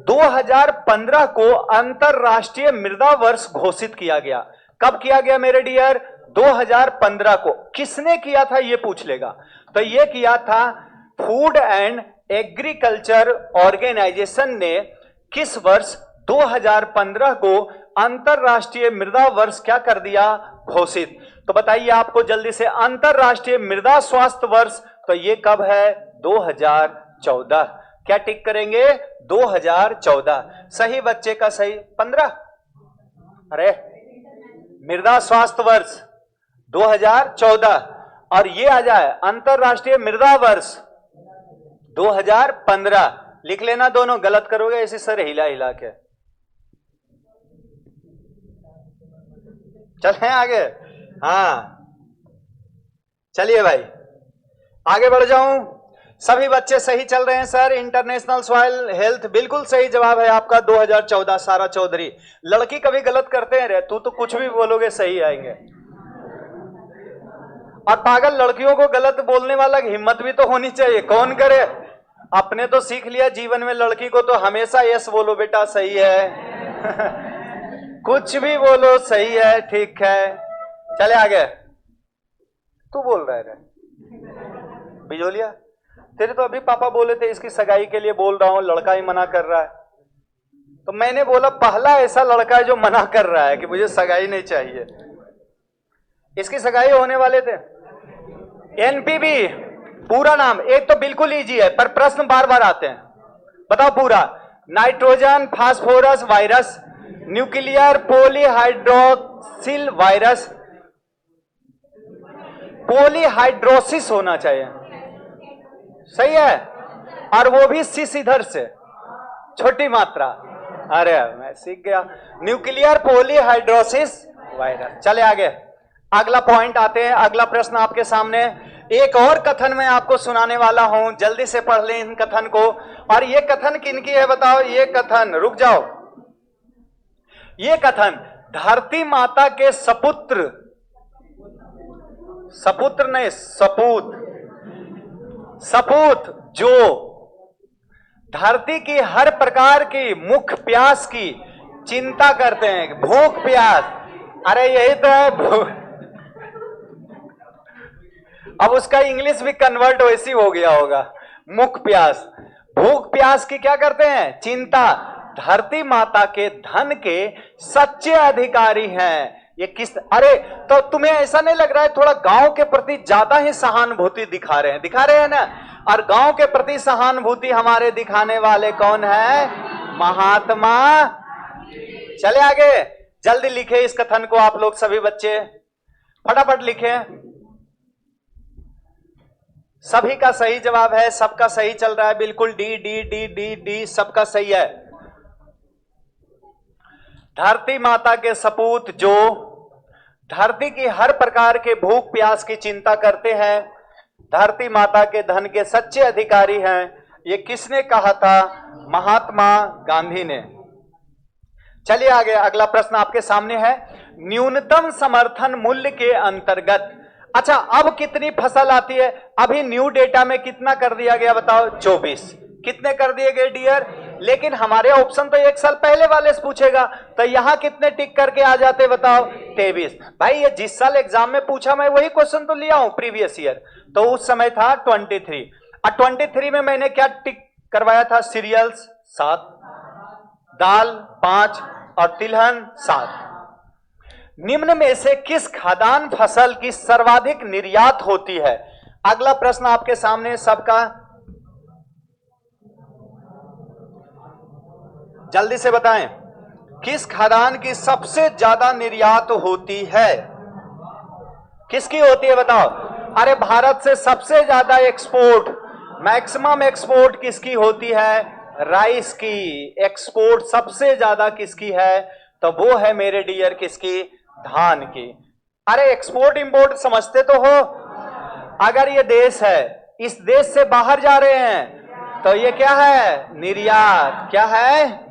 2015 को अंतरराष्ट्रीय मृदा वर्ष घोषित किया गया। कब किया गया मेरे डियर? 2015 को। किसने किया था ये पूछ लेगा। तो ये किया था फूड एंड एग्रीकल्चर ऑर्गेनाइजेशन ने। किस वर्ष? 2015 को अंतरराष्ट्रीय मृदा वर्ष क्या कर दिया? घोषित। तो बताइए आपको जल्दी से, अंतरराष्ट्रीय मृदा स्वास्थ्य वर्ष तो ये कब है? 2014। क्या टिक करेंगे? 2014। सही बच्चे का सही। 15? अरे मृदा स्वास्थ्य वर्ष 2014 और ये आ जाए अंतरराष्ट्रीय मृदा वर्ष 2015। लिख लेना दोनों, गलत करोगे ऐसे सर हिला हिला के। चलें आगे। हाँ चलिए भाई आगे बढ़ जाऊं। सभी बच्चे सही चल रहे हैं सर। इंटरनेशनल सॉइल हेल्थ बिल्कुल सही जवाब है आपका 2014। सारा चौधरी। लड़की कभी गलत करते हैं रे, तू तो कुछ भी बोलोगे सही आएंगे। और पागल लड़कियों को गलत बोलने वाला हिम्मत भी तो होनी चाहिए, कौन करे। अपने तो सीख लिया जीवन में, लड़की को तो हमेशा यस बोलो बेटा सही है कुछ भी बोलो सही है, ठीक है। चले आगे। तू बोल रहा है बिजोलिया, तेरे तो अभी पापा बोले थे इसकी सगाई के लिए बोल रहा हूं, लड़का ही मना कर रहा है। तो मैंने बोला पहला ऐसा लड़का है जो मना कर रहा है कि मुझे सगाई नहीं चाहिए। इसकी सगाई होने वाले थे। एनपीवी पूरा नाम, एक तो बिल्कुल इजी है पर प्रश्न बार बार आते हैं। बताओ पूरा। Nitrogen phosphorus virus, nuclear polyhydroxyl virus, polyhydrosis होना चाहिए। सही है। और वो भी सिस इधर से, छोटी मात्रा। अरे मैं सीख गया, न्यूक्लियर पॉलीहाइड्रोसिस वायरस। चले आगे, अगला पॉइंट आते हैं। अगला प्रश्न आपके सामने, एक और कथन मैं आपको सुनाने वाला हूं, जल्दी से पढ़ लें इन कथन को। और ये कथन किनकी है बताओ? ये कथन, रुक जाओ, ये कथन धरती माता के सपुत्र, सपुत्र नहीं सपूत, सपूत जो धरती की हर प्रकार की मुख प्यास की चिंता करते हैं, भूख प्यास, अरे यही तो है। अब उसका इंग्लिश भी कन्वर्ट वैसी हो गया होगा, मुख प्यास, भूख प्यास की क्या करते हैं? चिंता। धरती माता के धन के सच्चे अधिकारी हैं ये। किस, अरे तो तुम्हें ऐसा नहीं लग रहा है थोड़ा गांव के प्रति ज्यादा ही सहानुभूति दिखा रहे हैं ना? और गांव के प्रति सहानुभूति हमारे दिखाने वाले कौन है? महात्मा। चले आगे, जल्दी लिखे इस कथन को आप लोग सभी बच्चे, फटाफट लिखे। सभी का सही जवाब है, सबका सही चल रहा है, बिल्कुल D D D D D सबका सही है। धरती माता के सपूत जो धरती की हर प्रकार के भूख प्यास की चिंता करते हैं, धरती माता के धन के सच्चे अधिकारी हैं, ये किसने कहा था? महात्मा गांधी ने। चलिए आगे, अगला प्रश्न आपके सामने है। न्यूनतम समर्थन मूल्य के अंतर्गत, अच्छा अब कितनी फसल आती है? अभी न्यू डेटा में कितना कर दिया गया बताओ? 24। कितने कर दिए गए डियर? लेकिन हमारे ऑप्शन तो एक साल पहले वाले से पूछेगा, तो यहां कितने टिक करके आ जाते बताओ? 23। भाई ये जिस साल एग्जाम में पूछा मैं वही क्वेश्चन तो लिया हूं प्रीवियस ईयर, तो उस समय था 23। और 23 में मैंने क्या टिक करवाया था? सीरियल्स 7, दाल 5 और तिलहन 7। निम्न में से किस खाद्यान्न फसल की सर्वाधिक निर्यात होती है? अगला प्रश्न आपके सामने सबका, जल्दी से बताएं, किस खाद्यान्न की सबसे ज्यादा निर्यात होती है? किसकी होती है बताओ? अरे भारत से सबसे ज्यादा एक्सपोर्ट, मैक्सिमम एक्सपोर्ट किसकी होती है? राइस की एक्सपोर्ट सबसे ज्यादा किसकी है? तो वो है मेरे डियर किसकी? धान की। अरे एक्सपोर्ट इंपोर्ट समझते तो हो, अगर ये देश है, इस देश से बाहर जा रहे हैं तो ये क्या है? निर्यात। क्या है?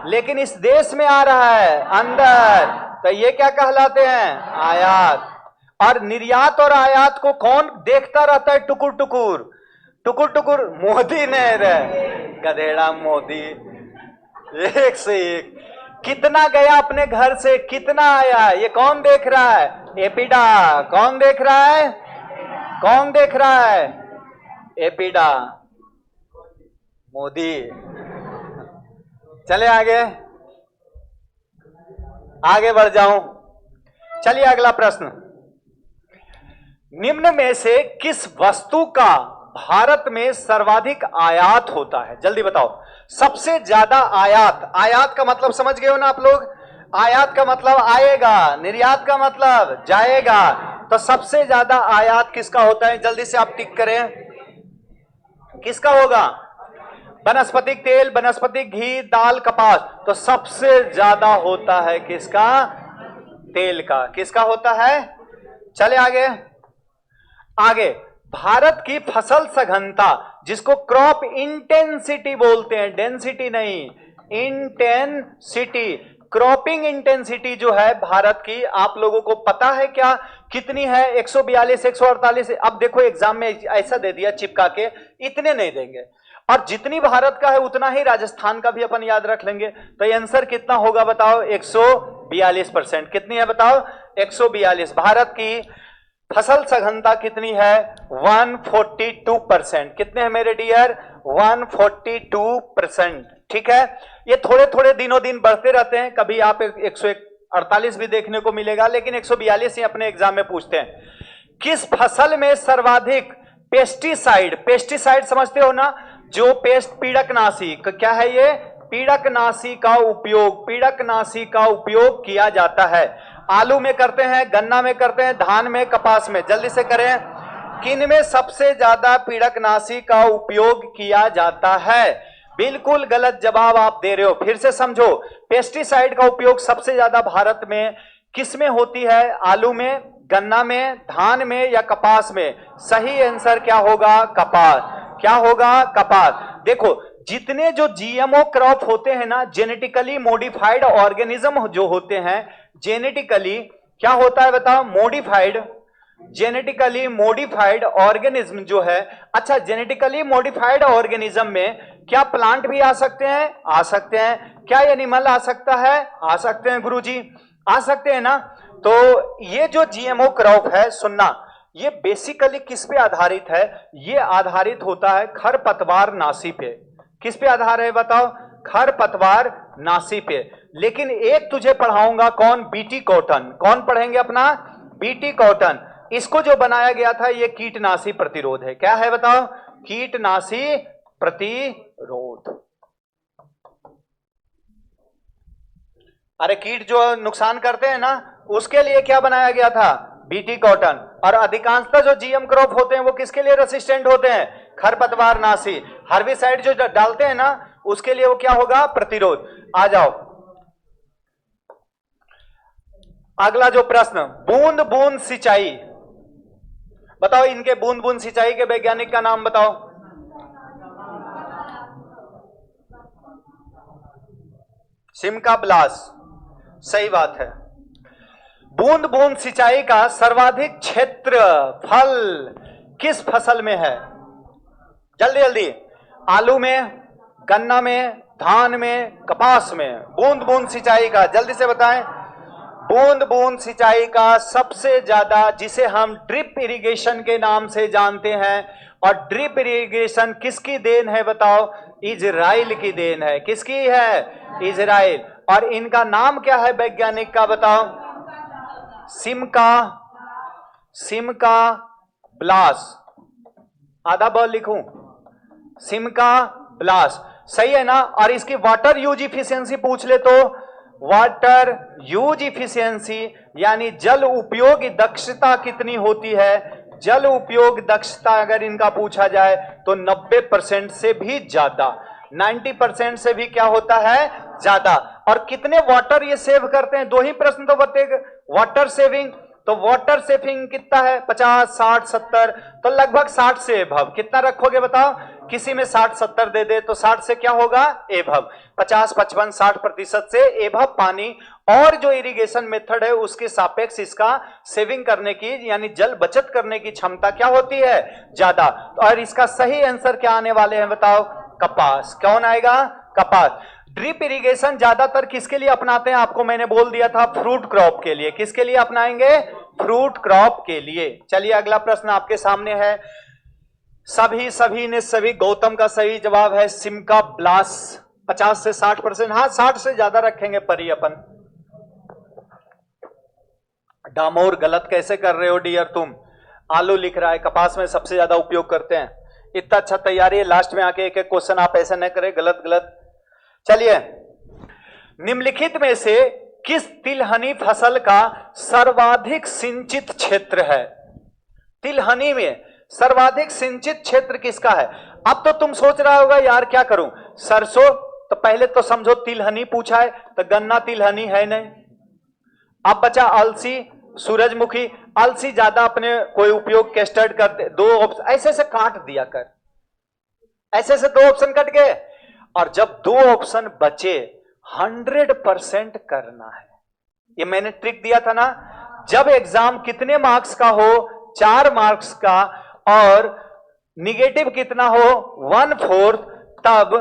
लेकिन इस देश में आ रहा है अंदर, तो ये क्या कहलाते हैं? आयात। और निर्यात और आयात को कौन देखता रहता है? टुकुर टुकुर टुकुर टुकुर मोदी ने रे, गधेड़ा मोदी, एक से एक कितना गया अपने घर से, कितना आया, ये कौन देख रहा है? एपिडा। कौन देख रहा है? कौन देख रहा है? एपिडा, मोदी। चले आगे, आगे बढ़ जाऊं। चलिए अगला प्रश्न, निम्न में से किस वस्तु का भारत में सर्वाधिक आयात होता है? जल्दी बताओ। सबसे ज्यादा आयात, आयात का मतलब समझ गए हो ना आप लोग? आयात का मतलब आएगा, निर्यात का मतलब जाएगा। तो सबसे ज्यादा आयात किसका होता है? जल्दी से आप टिक करें, किसका होगा? वनस्पतिक तेल, वनस्पतिक घी, दाल, कपास। तो सबसे ज्यादा होता है किसका? तेल का। किसका होता है? चले आगे, आगे भारत की फसल सघनता, जिसको क्रॉप इंटेंसिटी बोलते हैं, डेंसिटी नहीं, इंटेंसिटी, क्रॉपिंग इंटेंसिटी जो है भारत की, आप लोगों को पता है क्या कितनी है? 142, 148। अब देखो एग्जाम में ऐसा दे दिया चिपका के, इतने नहीं देंगे, और जितनी भारत का है उतना ही राजस्थान का भी अपन याद रख लेंगे। तो आंसर कितना होगा बताओ? 142%। कितनी है बताओ? 142। भारत की फसल सघनता कितनी है? 142%। कितने हैं मेरे डियर? 142%। ठीक है, ये थोड़े थोड़े दिनों दिन बढ़ते रहते हैं, कभी आप 148 भी देखने को मिलेगा, लेकिन 142 ही अपने एग्जाम में पूछते हैं। किस फसल में सर्वाधिक पेस्टिसाइड, पेस्टिसाइड समझते हो ना, जो पेस्ट, पीड़कनाशी, क्या है ये? पीड़कनाशी का उपयोग, पीड़कनाशी का उपयोग किया जाता है। आलू में करते हैं, गन्ना में करते हैं, धान में, कपास में। जल्दी से करें, किनमें सबसे ज्यादा पीड़कनाशी का उपयोग किया जाता है? बिल्कुल गलत जवाब आप दे रहे हो, फिर से समझो। पेस्टिसाइड का उपयोग सबसे ज्यादा भारत में किस में होती है? आलू में, गन्ना में, धान में या कपास में? सही आंसर क्या होगा? कपास। क्या होगा? कपास। देखो, जितने जो जीएमओ क्रॉप होते हैं ना, जेनेटिकली मॉडिफाइड ऑर्गेनिज्म जो होते हैं, जेनेटिकली क्या होता है बताओ? मॉडिफाइड, जेनेटिकली मॉडिफाइड ऑर्गेनिज्म जो है। अच्छा, जेनेटिकली मॉडिफाइड ऑर्गेनिज्म में क्या प्लांट भी आ सकते हैं? आ सकते हैं। क्या एनिमल आ सकता है? आ सकते हैं गुरुजी, आ सकते हैं ना। तो ये जो जीएमओ क्रॉप है, सुनना, ये बेसिकली किस पे आधारित है? ये आधारित होता है खरपतवार नाशी पे। किस पे आधार है बताओ? खरपतवार नाशी पे। लेकिन एक तुझे पढ़ाऊंगा, कौन? BT cotton. कौन पढ़ेंगे अपना? BT cotton. इसको जो बनाया गया था, ये कीटनाशी प्रतिरोध है। क्या है बताओ? कीटनाशी प्रतिरोध। अरे कीट जो नुकसान करते हैं ना, उसके लिए क्या बनाया गया था? BT cotton. और अधिकांशतः जो जीएम क्रॉप होते हैं वो किसके लिए रेसिस्टेंट होते हैं? खरपतवार नाशी। हर्बिसाइड जो डालते हैं ना, उसके लिए वो क्या होगा? प्रतिरोध। आ जाओ अगला जो प्रश्न, बूंद बूंद सिंचाई। बताओ, इनके बूंद बूंद सिंचाई के वैज्ञानिक का नाम बताओ। Simca BLAS. सही बात है। बूंद बूंद सिंचाई का सर्वाधिक क्षेत्रफल किस फसल में है? जल्दी जल्दी। आलू में, गन्ना में, धान में, कपास में? बूंद बूंद सिंचाई का जल्दी से बताएं। बूंद बूंद सिंचाई का सबसे ज्यादा, जिसे हम ड्रिप इरिगेशन के नाम से जानते हैं, और ड्रिप इरिगेशन किसकी देन है बताओ? इजराइल की देन है। किसकी है? इजराइल। और इनका नाम क्या है वैज्ञानिक का बताओ? Simca BLAS. आधा बॉल लिखूं? Simca BLAS. सही है ना। और इसकी वाटर यूज इफिशियंसी पूछ ले तो, वाटर यूज इफिशियंसी यानी जल उपयोग दक्षता कितनी होती है? जल उपयोग दक्षता अगर इनका पूछा जाए तो 90% से भी ज्यादा, 90% से भी क्या होता है? ज्यादा। और कितने वाटर ये सेव करते हैं? दो ही प्रश्न तो बतेगा। वाटर सेविंग, तो वाटर सेविंग कितना है? 50, 60, 70, तो लगभग 60 से एभव। कितना रखोगे बताओ? किसी में 60, 70 दे दे तो 60 से क्या होगा? एभव। 50, 55, 60% से एभव पानी, और जो इरिगेशन मेथड है उसके सापेक्ष इसका सेविंग करने की यानी जल बचत करने की क्षमता क्या होती है? ज्यादा। और इसका सही आंसर क्या आने वाले हैं बताओ? कपास। कौन आएगा? कपास। ड्रिप इरिगेशन ज्यादातर किसके लिए अपनाते हैं? आपको मैंने बोल दिया था, फ्रूट क्रॉप के लिए। किसके लिए अपनाएंगे? फ्रूट क्रॉप के लिए। चलिए अगला प्रश्न आपके सामने है। सभी ने सभी, गौतम का सही जवाब है सिमका ब्लास। 50 से 60%, हाँ 60 से ज्यादा रखेंगे परी अपन। डामोर गलत कैसे कर रहे हो डियर तुम? आलू लिख रहा है, कपास में सबसे ज्यादा उपयोग करते हैं। इतना अच्छा तैयारी है, लास्ट में आके एक एक क्वेश्चन आप ऐसे न करें, गलत गलत। चलिए, निम्नलिखित में से किस तिलहनी फसल का सर्वाधिक सिंचित क्षेत्र है? तिलहनी में सर्वाधिक सिंचित क्षेत्र किसका है? अब तो तुम सोच रहा होगा यार क्या करूं, सरसों, तो पहले तो समझो तिलहनी पूछा है तो गन्ना तिलहनी है नहीं। अब बचा अलसी, सूरजमुखी। अलसी ज्यादा अपने कोई उपयोग कैस्टर्ड करते। दो ऑप्शन ऐसे से काट दिया कर, ऐसे से 2 ऑप्शन कट गए। और जब 2 ऑप्शन बचे, 100% करना है। ये मैंने ट्रिक दिया था ना। जब एग्जाम कितने मार्क्स का हो? 4 मार्क्स का, और निगेटिव कितना हो? 1/4, तब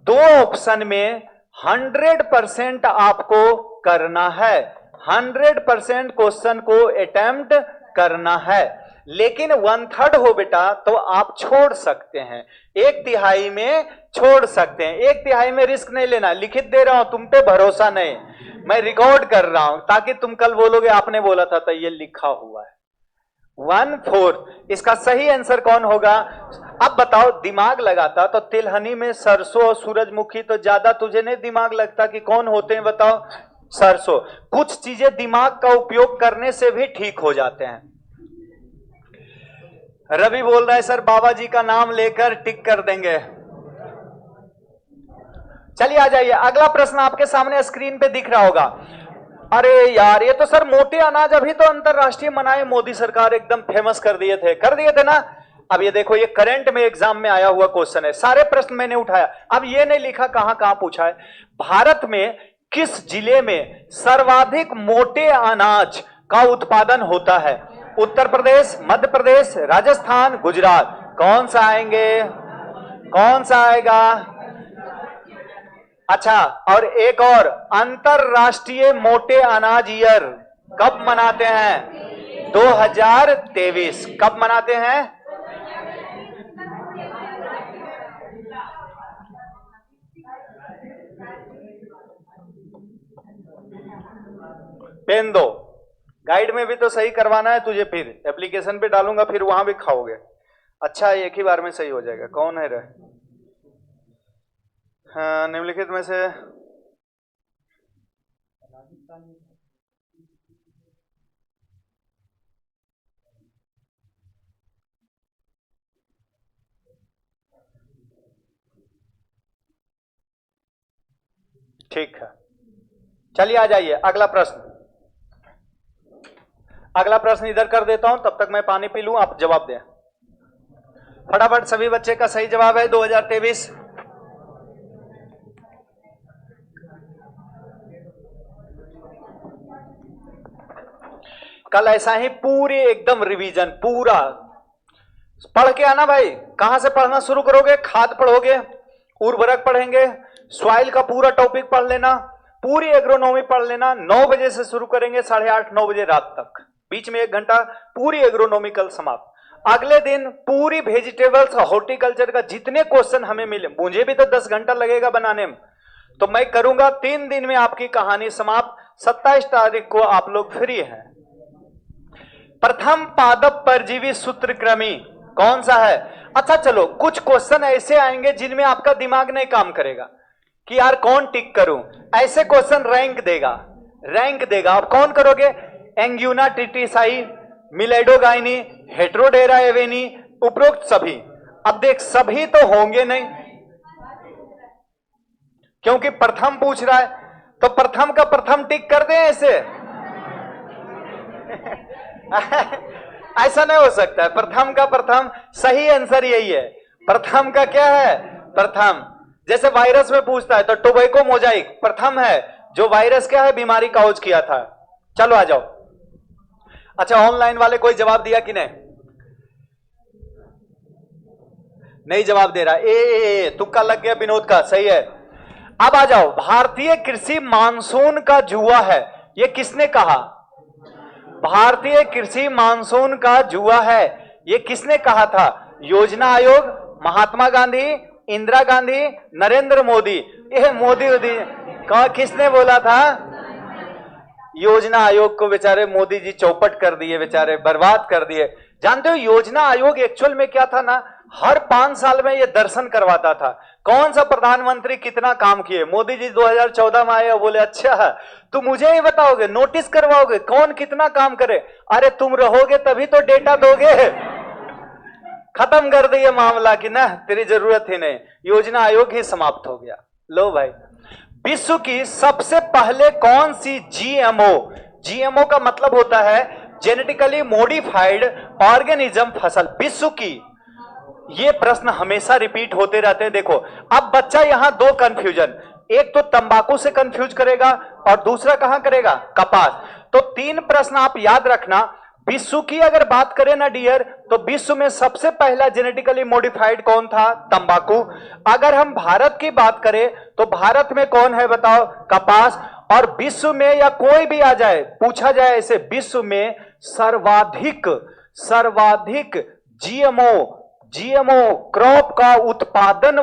2 ऑप्शन में 100% आपको करना है। 100% क्वेश्चन को अटेम्प्ट करना है। लेकिन 1/3 हो बेटा तो आप छोड़ सकते हैं, 1/3 में छोड़ सकते हैं। 1/3 में रिस्क नहीं लेना। लिखित दे रहा हूं, तुम पे भरोसा नहीं, मैं रिकॉर्ड कर रहा हूं ताकि तुम कल बोलोगे आपने बोला था, तो ये लिखा हुआ है 1/4। इसका सही आंसर कौन होगा? अब बताओ, दिमाग लगाता तो तिलहनी में सरसों और सूरजमुखी तो ज्यादा तुझे नहीं दिमाग लगता कि कौन होते हैं बताओ? सरसों। कुछ चीजें दिमाग का उपयोग करने से भी ठीक हो जाते हैं। रवि बोल रहा है सर बाबा जी का नाम लेकर टिक कर देंगे। चलिए आ जाइए, अगला प्रश्न आपके सामने स्क्रीन पे दिख रहा होगा। अरे यार ये तो सर मोटे अनाज अभी तो अंतरराष्ट्रीय मनाए मोदी सरकार एकदम फेमस कर दिए थे ना। अब ये देखो, ये करंट में एग्जाम में आया हुआ क्वेश्चन है, सारे प्रश्न मैंने उठाया। अब ये नहीं लिखा कहां कहां पूछा है। भारत में किस जिले में सर्वाधिक मोटे अनाज का उत्पादन होता है? उत्तर प्रदेश, मध्य प्रदेश, राजस्थान, गुजरात। कौन सा आएंगे, कौन सा आएगा? अच्छा, और एक और, अंतरराष्ट्रीय मोटे अनाज ईयर कब मनाते हैं? 2023। कब मनाते हैं? पेन दो, गाइड में भी तो सही करवाना है तुझे, फिर एप्लीकेशन पे डालूंगा, फिर वहां भी खाओगे। अच्छा, एक ही बार में सही हो जाएगा। कौन है रे? हाँ, निम्नलिखित में से ठीक है। चलिए आ जाइए, अगला प्रश्न। अगला प्रश्न इधर कर देता हूं, तब तक मैं पानी पी लूं, आप जवाब दें फटाफट। सभी बच्चे का सही जवाब है 2023। कल ऐसा ही पूरी एकदम रिवीजन पूरा पढ़ के आना भाई। कहां से पढ़ना शुरू करोगे? खाद पढ़ोगे, उर्वरक पढ़ेंगे, सॉइल का पूरा टॉपिक पढ़ लेना, पूरी एग्रोनॉमी पढ़ लेना। 9 बजे से शुरू करेंगे, 8:30 9 बजे रात तक, बीच में 1 घंटा पूरी एग्रोनॉमी कल समाप्त। अगले दिन पूरी वेजिटेबल्स हॉर्टिकल्चर का जितने क्वेश्चन हमें मिले, मुझे भी तो 10 घंटा लगेगा बनाने में, तो मैं करूंगा 3 दिन में आपकी कहानी समाप्त। 27 तारीख को आप लोग फ्री हैं। प्रथम पादप परजीवी सूत्रकृमि कौन सा है? अच्छा चलो, कुछ क्वेश्चन ऐसे आएंगे जिनमें आपका दिमाग नहीं काम करेगा कि यार कौन टिक करूं। ऐसे क्वेश्चन रैंक देगा। आप कौन करोगे? एंग्यूना टिटिसाई, मिलेडोगाइनी, हेट्रोडेरा एवेनी, उपरोक्त सभी। अब देख, सभी तो होंगे नहीं क्योंकि प्रथम पूछ रहा है, तो प्रथम का प्रथम टिक कर दें ऐसे? ऐसा नहीं हो सकता है। प्रथम का प्रथम, सही आंसर यही है। प्रथम का क्या है? प्रथम। जैसे वायरस में पूछता है तो टोबैको मोजाइक प्रथम है, जो वायरस क्या है? बीमारी काउज किया था। चलो आ जाओ। अच्छा, ऑनलाइन वाले कोई जवाब दिया कि नहीं? नहीं जवाब दे रहा। ए तुक्का लग गया विनोद का, सही है। अब आ जाओ, भारतीय कृषि मानसून का जुआ है, ये किसने कहा? भारतीय कृषि मानसून का जुआ है, ये किसने कहा था? योजना आयोग, महात्मा गांधी, इंदिरा गांधी, नरेंद्र मोदी। ये मोदी का किसने बोला था? योजना आयोग को बेचारे मोदी जी चौपट कर दिए, बेचारे बर्बाद कर दिए। जानते हो योजना आयोग एक्चुअल में क्या था ना, हर 5 साल में ये दर्शन करवाता था कौन सा प्रधानमंत्री कितना काम किए। मोदी जी 2014 में आए और बोले अच्छा तो मुझे ही बताओगे, नोटिस करवाओगे कौन कितना काम करे? अरे तुम रहोगे तभी तो डेटा दोगे। खत्म कर दिए मामला कि ना तेरी जरूरत ही नहीं, योजना आयोग ही समाप्त हो गया। लो भाई, विश्व की सबसे पहले कौन सी जीएमओ का मतलब होता है जेनेटिकली मॉडिफाइड ऑर्गेनिज्म फसल, विश्व की। ये प्रश्न हमेशा रिपीट होते रहते हैं। देखो अब बच्चा यहां 2 कंफ्यूजन, एक तो तंबाकू से कंफ्यूज करेगा और दूसरा कहां करेगा? कपास। तो 3 प्रश्न आप याद रखना। विश्व की अगर बात करें ना डियर, तो विश्व में सबसे पहला जेनेटिकली मॉडिफाइड कौन था? तंबाकू। अगर हम भारत की बात करें तो भारत में कौन है बताओ? कपास। और विश्व में या कोई भी आ जाए पूछा जाए ऐसे, विश्व में सर्वाधिक जीएमओ क्रॉप का उत्पादन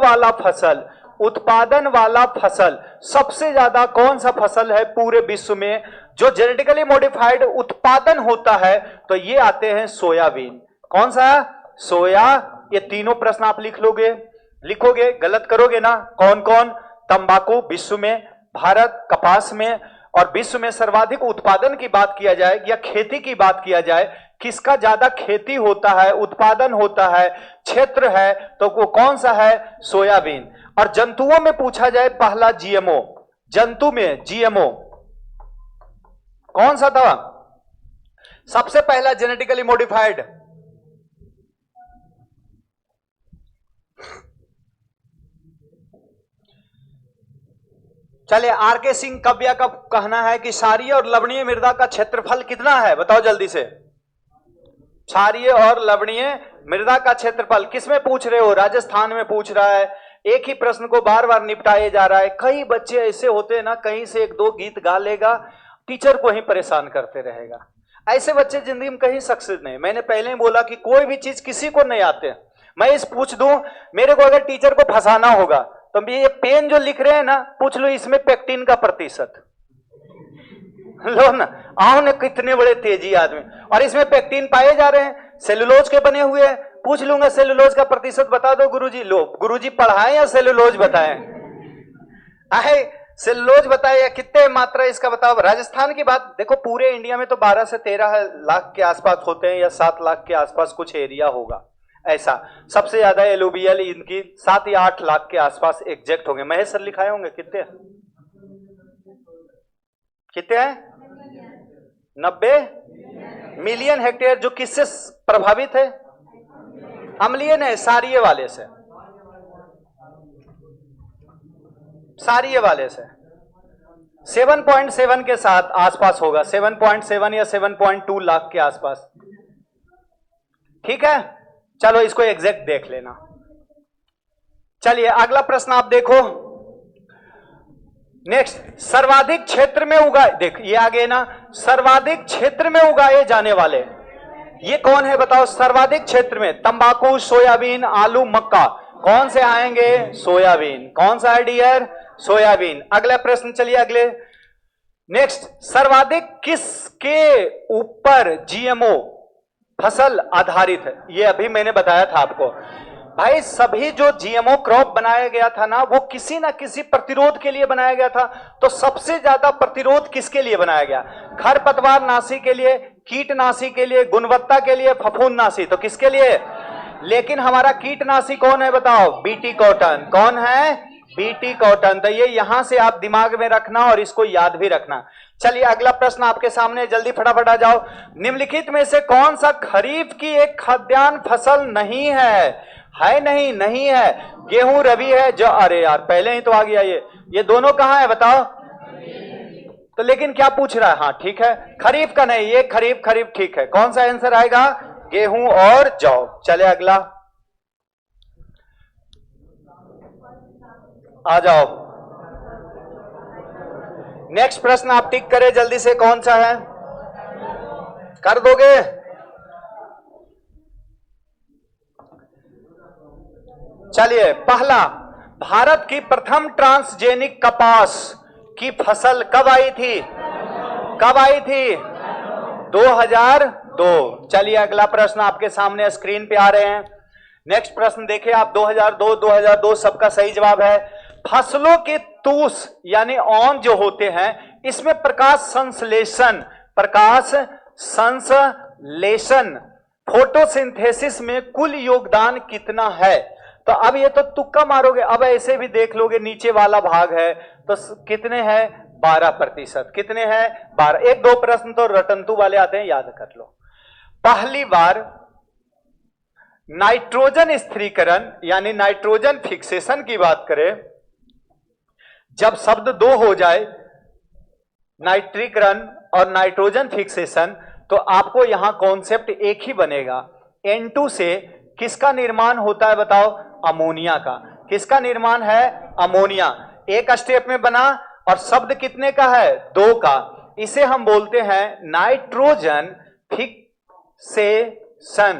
वाला फसल सबसे ज्यादा कौन सा फसल है पूरे विश्व में जो जेनेटिकली मॉडिफाइड उत्पादन होता है? तो ये आते हैं सोयाबीन। कौन सा? सोया। ये तीनों प्रश्न आप लिखोगे, गलत करोगे ना? कौन कौन? तंबाकू विश्व में, भारत कपास में, और विश्व में सर्वाधिक उत्पादन की बात किया जाए या खेती की बात किया जाए, किसका ज्यादा खेती होता है, उत्पादन होता है, क्षेत्र है, तो वो कौन सा है? सोयाबीन। और जंतुओं में पूछा जाए पहला जीएमओ, जंतु में जीएमओ कौन सा था? सबसे पहला जेनेटिकली मॉडिफाइड चलिए, आर के सिंह कव्या का कहना है कि क्षारीय और लवणीय मृदा का क्षेत्रफल कितना है? बताओ जल्दी से। क्षारीय और लवणीय मृदा का क्षेत्रफल किसमें पूछ रहे हो? राजस्थान में पूछ रहा है। एक ही प्रश्न को बार बार निपटाया जा रहा है। कई बच्चे ऐसे होते हैं ना, कहीं से एक दो गीत गा लेगा, टीचर को ही परेशान करते रहेगा। ऐसे बच्चे जिंदगी में कहीं सक्सेस नहीं। मैंने पहले ही बोला कि कोई भी चीज किसी को नहीं आते। मैं इस पूछ दूं, मेरे को अगर टीचर को फंसाना होगा तो ये पेन जो लिख रहे हैं ना, पूछ लो इसमें पेक्टिन का प्रतिशत, लो ना, आओ ना, कितने बड़े तेजी आदमी, और इसमें पेक्टिन पाए जा रहे हैं, सेलुलोज के बने हुए हैं। पूछ लूंगा सेलुलोज का प्रतिशत बता दो गुरुजी। लो, गुरुजी पढ़ाएं या सेलुलोज बताएं? आए सेलुलोज बताए या कितने मात्रा इसका बताओ। राजस्थान की बात देखो, पूरे इंडिया में तो 12 से 13 लाख के आसपास होते हैं, या 7 लाख के आसपास कुछ एरिया होगा ऐसा। सबसे ज्यादा एलुवियल इनकी 7 या 8 लाख के आसपास एग्जैक्ट होंगे। महेश सर लिखाए होंगे कितने कितने हैं? 90 मिलियन हेक्टेयर। जो किससे प्रभावित है? अम्लीय नहीं, सारीय वाले से, सारीय वाले से। 7.7 के साथ आसपास होगा, 7.7 या 7.2 लाख के आसपास। ठीक है, चलो इसको एग्जैक्ट देख लेना। चलिए अगला प्रश्न आप देखो। नेक्स्ट, सर्वाधिक क्षेत्र में उगाए, देख ये आगे ना, सर्वाधिक क्षेत्र में उगाए जाने वाले ये कौन है बताओ? सर्वाधिक क्षेत्र में तंबाकू, सोयाबीन, आलू, मक्का, कौन से आएंगे? सोयाबीन। कौन सा है डियर? सोयाबीन। अगला प्रश्न, चलिए अगले। नेक्स्ट, सर्वाधिक किसके ऊपर जीएमओ फसल आधारित है? ये अभी मैंने बताया था आपको भाई। सभी जो जीएमओ क्रॉप बनाया गया था ना, वो किसी ना किसी प्रतिरोध के लिए बनाया गया था। तो सबसे ज्यादा प्रतिरोध किसके लिए बनाया गया? खरपतवार नाशी के लिए, कीटनाशी के लिए, गुणवत्ता के लिए, फफूंदनाशी। तो किसके लिए? लेकिन हमारा कीटनाशी कौन है बताओ? BT cotton. कौन है? BT cotton. तो ये यहां से आप दिमाग में रखना और इसको याद भी रखना। चलिए अगला प्रश्न आपके सामने, जल्दी फटाफट आ जाओ। निम्नलिखित में से कौन सा खरीफ की एक खाद्यान्न फसल नहीं है? है नहीं? नहीं है। गेहूं रबी है जो, अरे यार पहले ही तो आ गया ये दोनों कहां है बताओ? तो लेकिन क्या पूछ रहा है? हाँ ठीक है, खरीफ का नहीं, ये खरीफ खरीफ ठीक है। कौन सा आंसर आएगा? गेहूं और जौ। चले अगला आ जाओ। नेक्स्ट प्रश्न आप टिक करें जल्दी से, कौन सा है? कर दोगे? चलिए पहला, भारत की प्रथम ट्रांसजेनिक कपास की फसल कब आई थी? कब आई थी? 2002। चलिए अगला प्रश्न आपके सामने स्क्रीन पे आ रहे हैं। नेक्स्ट प्रश्न देखिए आप, 2002 सबका सही जवाब है। फसलों के तूस यानी औन जो होते हैं, इसमें प्रकाश संश्लेषण फोटोसिंथेसिस में कुल योगदान कितना है? तो अब ये तो तुक्का मारोगे, अब ऐसे भी देख लोगे, नीचे वाला भाग है तो कितने हैं? 12%। कितने हैं? 12। एक दो प्रश्न तो रटंतु वाले आते हैं, याद कर लो। पहली बार नाइट्रोजन स्थिरीकरण यानी नाइट्रोजन फिक्सेशन की बात करें, जब शब्द दो हो जाए, नाइट्रीकरण और नाइट्रोजन फिक्सेशन, तो आपको यहां कॉन्सेप्ट एक ही बनेगा। N2 से किसका निर्माण होता है बताओ? अमोनिया का। किसका निर्माण है? अमोनिया। एक स्टेप में बना, और शब्द कितने का है? 2 का। इसे हम बोलते हैं नाइट्रोजन फिक्सेशन।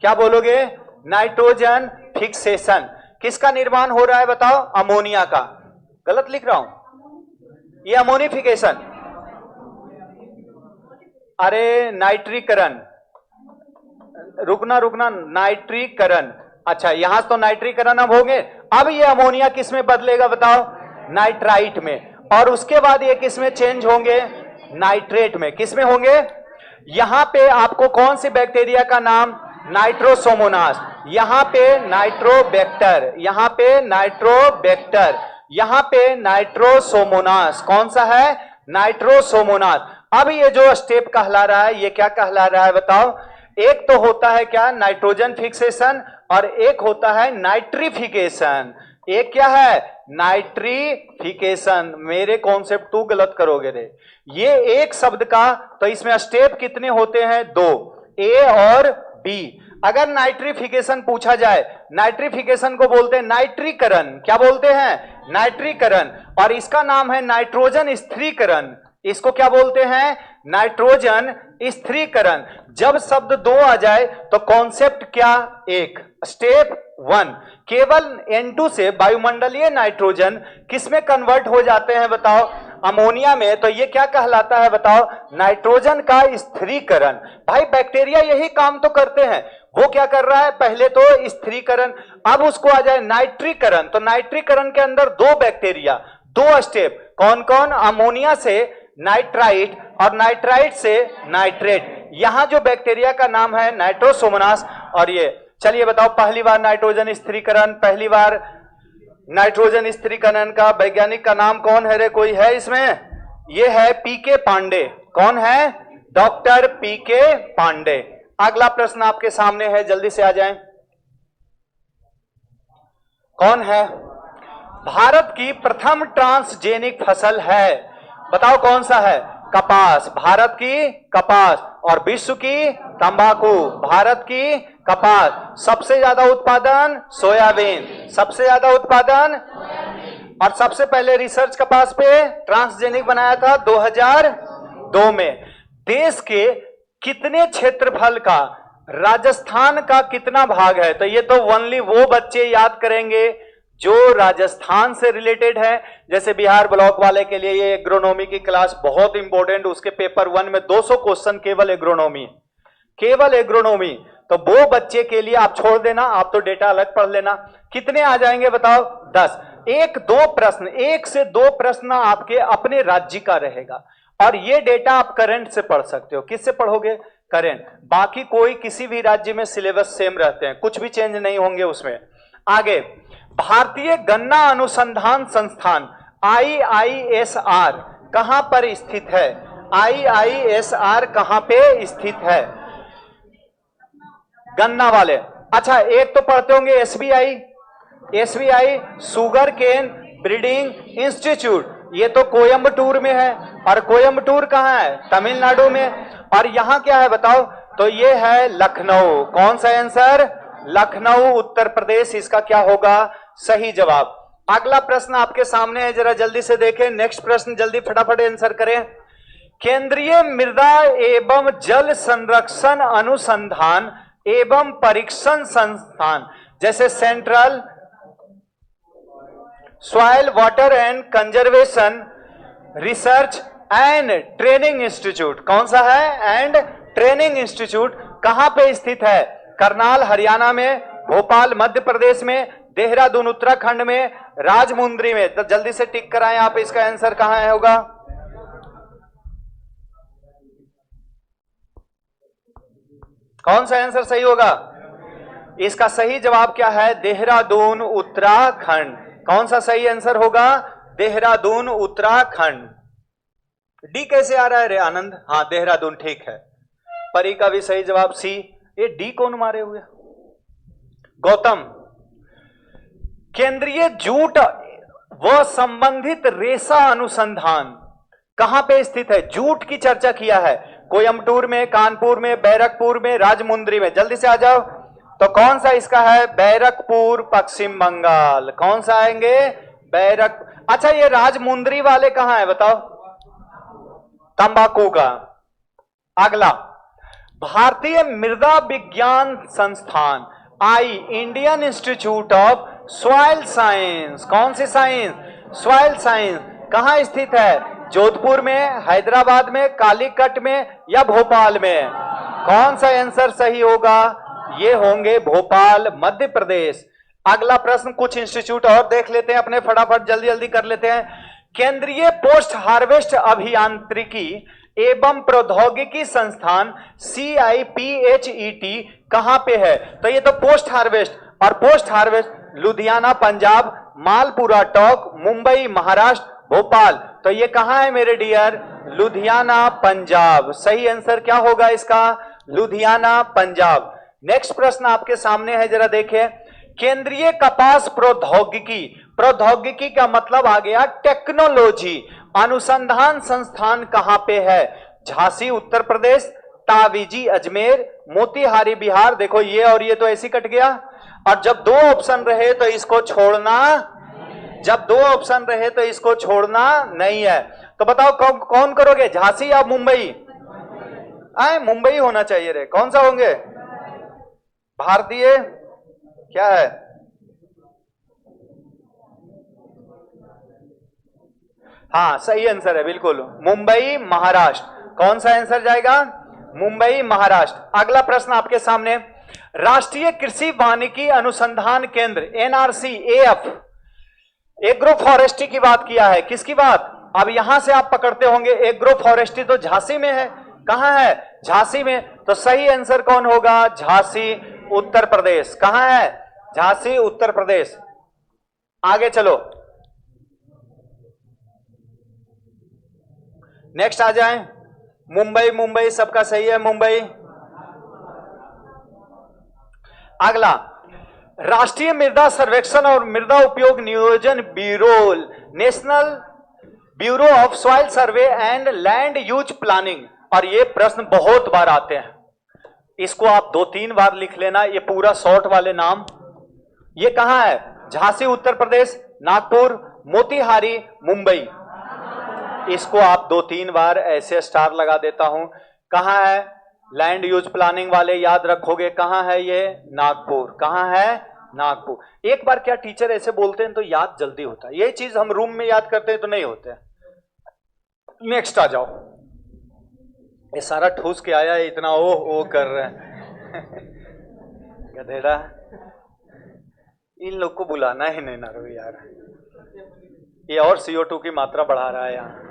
क्या बोलोगे? Nitrogen fixation. किसका निर्माण हो रहा है बताओ? अमोनिया का। गलत लिख रहा हूं? ये अमोनिफिकेशन, अरे नाइट्रीकरण, रुकना, नाइट्रीकरण। अच्छा, यहां तो नाइट्रीकरण अब होंगे। अब ये अमोनिया किस में बदलेगा बताओ? नाइट्राइट में। और उसके बाद ये किस में चेंज होंगे? नाइट्रेट में। किस में होंगे? यहां पे आपको कौन सी बैक्टीरिया का नाम, नाइट्रोसोमोनास, यहां पे नाइट्रोबैक्टर, यहां पे नाइट्रोबैक्टर, यहां पे नाइट्रोसोमोनास, कौन सा है, नाइट्रोसोमोनास। अब ये जो स्टेप कहला रहा है, ये क्या कहला रहा है बताओ, एक तो होता है क्या, नाइट्रोजन फिक्सेशन, और एक होता है नाइट्रिफिकेशन। एक क्या है, नाइट्रिफिकेशन। मेरे कॉन्सेप्ट तू गलत करोगे रे, ये एक शब्द का, तो इसमें स्टेप कितने होते हैं, 2, ए और बी। अगर नाइट्रिफिकेशन पूछा जाए, नाइट्रिफिकेशन को बोलते हैं नाइट्रीकरण, क्या बोलते हैं, नाइट्रीकरण, और इसका नाम है नाइट्रोजन स्थिरीकरण। इसको क्या बोलते हैं, नाइट्रोजन स्थिरीकरण। जब शब्द 2 आ जाए तो कॉन्सेप्ट क्या, एक। स्टेप 1, केवल N2 से वायुमंडलीय नाइट्रोजन किसमें कन्वर्ट हो जाते हैं बताओ, अमोनिया में। तो ये क्या कहलाता है बताओ, नाइट्रोजन का स्थिरीकरण। भाई बैक्टीरिया यही काम तो करते हैं, वो क्या कर रहा है, पहले तो स्थिरीकरण, अब उसको आ जाए नाइट्रीकरण। तो नाइट्रीकरण के अंदर 2 बैक्टीरिया, 2 स्टेप, कौन कौन, अमोनिया से नाइट्राइट और नाइट्राइट से नाइट्रेट। यहां जो बैक्टीरिया का नाम है नाइट्रोसोमोनास। और ये चलिए बताओ, पहली बार नाइट्रोजन स्थिरीकरण, पहली बार नाइट्रोजन स्थिरीकरण का वैज्ञानिक का नाम कौन है रे, कोई है इसमें, ये है पीके पांडे। कौन है, डॉक्टर पीके पांडे। अगला प्रश्न आपके सामने है, जल्दी से आ जाएं। कौन है, भारत की प्रथम ट्रांसजेनिक फसल है, बताओ कौन सा है, कपास। भारत की कपास, और विश्व की तंबाकू, भारत की कपास। सबसे ज्यादा उत्पादन सोयाबीन, सबसे ज्यादा उत्पादन, और सबसे पहले रिसर्च कपास पे ट्रांसजेनिक बनाया था 2002 में। देश के कितने क्षेत्रफल का राजस्थान का कितना भाग है, तो ये तो ओनली वो बच्चे याद करेंगे जो राजस्थान से रिलेटेड है। जैसे बिहार ब्लॉक वाले के लिए ये एग्रोनॉमी की क्लास बहुत इंपॉर्टेंट, उसके पेपर 1 में 200 क्वेश्चन केवल एग्रोनॉमी, केवल एग्रोनॉमी। तो वो बच्चे के लिए आप छोड़ देना, आप तो डेटा अलग पढ़ लेना। कितने आ जाएंगे बताओ, 10। 1-2 प्रश्न, 1 से 2 प्रश्न आपके अपने राज्य का रहेगा, और ये डेटा आप करंट से पढ़ सकते हो। किससे पढ़ोगे, करंट। बाकी कोई किसी भी राज्य में सिलेबस सेम रहते हैं, कुछ भी चेंज नहीं होंगे उसमें। आगे, भारतीय गन्ना अनुसंधान संस्थान IISR कहां पर स्थित है, IISR कहां पे स्थित है, गन्ना वाले। अच्छा, एक तो पढ़ते होंगे SBI sugar cane breeding institute, ये तो कोयम्बटूर में है, और कोयम्बटूर कहां है, तमिलनाडु में। और यहां क्या है बताओ, तो ये है लखनऊ। कौन सा आंसर, लखनऊ उत्तर प्रदेश, इसका क्या होगा सही जवाब। अगला प्रश्न आपके सामने है, जरा जल्दी से देखें। नेक्स्ट प्रश्न जल्दी फटाफट आंसर करें। केंद्रीय मृदा एवं जल संरक्षण अनुसंधान एवं परीक्षण संस्थान, जैसे central soil water and conservation research and training institute, कौन सा है, एंड ट्रेनिंग इंस्टीट्यूट, कहां पे स्थित है, करनाल हरियाणा में, भोपाल मध्य प्रदेश में, देहरादून उत्तराखंड में, राजमुंद्री में। तो जल्दी से टिक कराएं आप, इसका आंसर कहां है होगा, कौन सा आंसर सही होगा, इसका सही जवाब क्या है, देहरादून उत्तराखंड। कौन सा सही आंसर होगा, देहरादून उत्तराखंड। डी कैसे आ रहा है रे आनंद, हाँ देहरादून ठीक है। परी का भी सही जवाब सी। ये डी कौन मारे हुए, गौतम। केंद्रीय जूट व संबंधित रेशा अनुसंधान कहां पे स्थित है, जूट की चर्चा किया है, कोयम्बटूर में, कानपुर में, बैरकपुर में, राजमुंद्री में। जल्दी से आ जाओ, तो कौन सा इसका है, बैरकपुर पश्चिम बंगाल। कौन सा आएंगे, बैरक। अच्छा, ये राजमुंद्री वाले कहां है बताओ, तंबाकू का। अगला, भारतीय मृदा विज्ञान संस्थान Indian institute of soil science, कौन सी साइंस, सॉइल साइंस, कहां स्थित है, जोधपुर में, हैदराबाद में, कालीकट में, या भोपाल में। कौन सा आंसर सही होगा, ये होंगे भोपाल मध्य प्रदेश। अगला प्रश्न, कुछ इंस्टीट्यूट और देख लेते हैं अपने, फटाफट जल्दी जल्दी कर लेते हैं। केंद्रीय पोस्ट हार्वेस्ट अभियांत्रिकी एवं प्रौद्योगिकी संस्थान CIPHET कहां पे है? तो ये तो पोस्ट हार्वेस्ट, और post harvest Ludhiana Punjab, Malpura talk Mumbai Maharashtra, Bhopal. तो ये कहां है मेरे डियर? लुधियाना पंजाब। सही आंसर क्या होगा इसका? लुधियाना पंजाब। नेक्स्ट प्रश्न आपके सामने है, जरा देखिए। केंद्रीय कपास प्रौद्योगिकी, प्रौद्योगिकी का मतलब आ गया टेक्नोलॉजी, अनुसंधान संस्थान कहां पे है? झांसी उत्तर प्रदेश, तावीजी अजमेर, मोतीहारी बिहार। देखो ये और ये तो ऐसे ही कट गया, और जब दो ऑप्शन रहे तो इसको छोड़ना, जब दो ऑप्शन रहे तो इसको छोड़ना नहीं है। तो बताओ कौन करोगे, झांसी या मुंबई? आए मुंबई होना चाहिए रे, कौन सा होंगे? भारतीय क्या है? हाँ सही आंसर है, बिल्कुल मुंबई महाराष्ट्र। कौन सा आंसर जाएगा? मुंबई महाराष्ट्र। अगला प्रश्न आपके सामने, राष्ट्रीय कृषि वानिकी अनुसंधान केंद्र NRCAF, एग्रो फॉरेस्ट्री की बात किया है। किसकी बात? अब यहां से आप पकड़ते होंगे, एग्रो फॉरेस्ट्री तो झांसी में है। कहां है? झांसी में। तो सही आंसर कौन होगा? झांसी उत्तर प्रदेश। कहां है? झांसी उत्तर प्रदेश। आगे चलो, नेक्स्ट आ जाएं। मुंबई, मुंबई सबका सही है, मुंबई। अगला, राष्ट्रीय मृदा सर्वेक्षण और मृदा उपयोग नियोजन bureau, national bureau of soil survey and land use planning. और ये प्रश्न बहुत बार आते हैं, इसको आप 2-3 बार लिख लेना, ये पूरा शॉर्ट वाले नाम। ये कहां है? झांसी उत्तर प्रदेश, नागपुर, मोतीहारी, मुंबई। इसको आप 2-3 बार ऐसे स्टार लगा देता हूं। कहां है? लैंड यूज प्लानिंग वाले याद रखोगे। कहां है ये? नागपुर। कहां है? नागपुर। एक बार क्या टीचर ऐसे बोलते हैं तो याद जल्दी होता है, ये चीज हम रूम में याद करते हैं तो नहीं होते। नेक्स्ट आ जाओ। ये सारा ठूस के आया है, इतना ओ कर रहे हैं गधेड़ा। इन लोग को बुलाना ही नहीं ना रो यार, ये और CO2 की मात्रा बढ़ा रहा है यहाँ।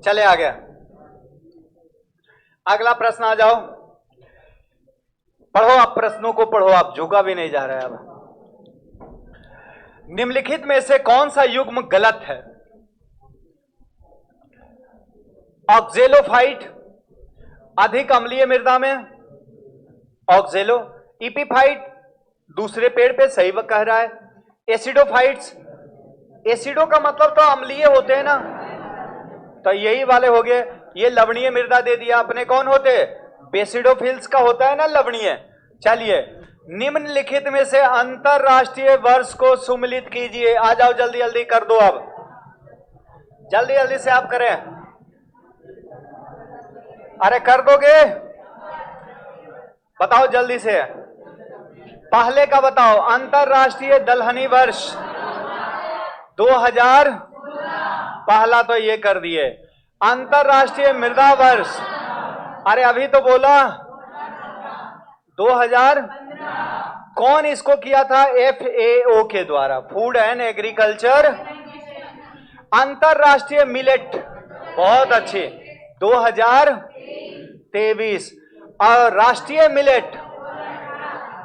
चले आ गया। अगला प्रश्न आ जाओ, पढ़ो आप, प्रश्नों को पढ़ो आप, झुका भी नहीं जा रहा है। अब निम्नलिखित में से कौन सा युग्म गलत है? ऑक्जेलोफाइट अधिक अम्लीय मृदा में, ऑक्जेलो। इपीफाइट दूसरे पेड़ पे, सही वक्त कह रहा है। एसिडोफाइट्स, एसिडो का मतलब तो अम्लीय होते हैं ना, तो यही वाले हो गए। ये लवणीय मृदा दे दिया आपने, कौन होते? बेसिडोफिल्स का होता है ना लवणीय। चलिए, निम्नलिखित में से अंतरराष्ट्रीय वर्ष को सुमिलित कीजिए। आ जाओ, जल्दी जल्दी कर दो, अब जल्दी जल्दी से आप करें। अरे कर दोगे? बताओ जल्दी से, पहले का बताओ। अंतरराष्ट्रीय दलहनी वर्ष 2000, पहला तो ये कर दिए। अंतरराष्ट्रीय मृदा वर्ष, अरे अभी तो बोला 2000। कौन इसको किया था? FAO के द्वारा, फूड एंड एग्रीकल्चर। अंतरराष्ट्रीय मिलेट, बहुत अच्छे, 2023। और राष्ट्रीय मिलेट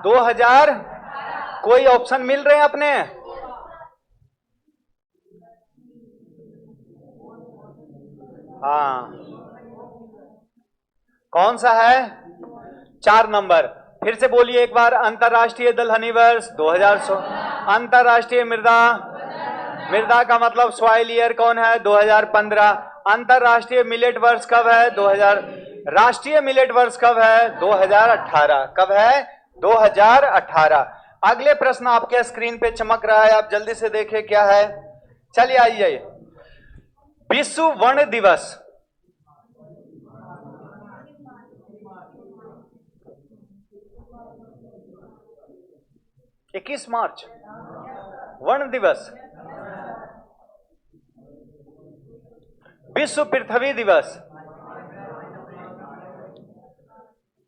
2000। कोई ऑप्शन मिल रहे हैं अपने? हाँ, कौन सा है? 4 नंबर। फिर से बोलिए एक बार। अंतरराष्ट्रीय दलहनी वर्ष 2016। अंतरराष्ट्रीय मृदा, मृदा का मतलब सॉइल ईयर कौन है? 2015। अंतरराष्ट्रीय मिलेट वर्ष कब है? 2000। राष्ट्रीय मिलेट वर्ष कब है? 2018। कब है? 2018। अगले प्रश्न आपके स्क्रीन पे चमक रहा है, आप जल्दी से देखें क्या है। चलिए आइए। विश्व वन दिवस 21 मार्च, वन दिवस। विश्व पृथ्वी दिवस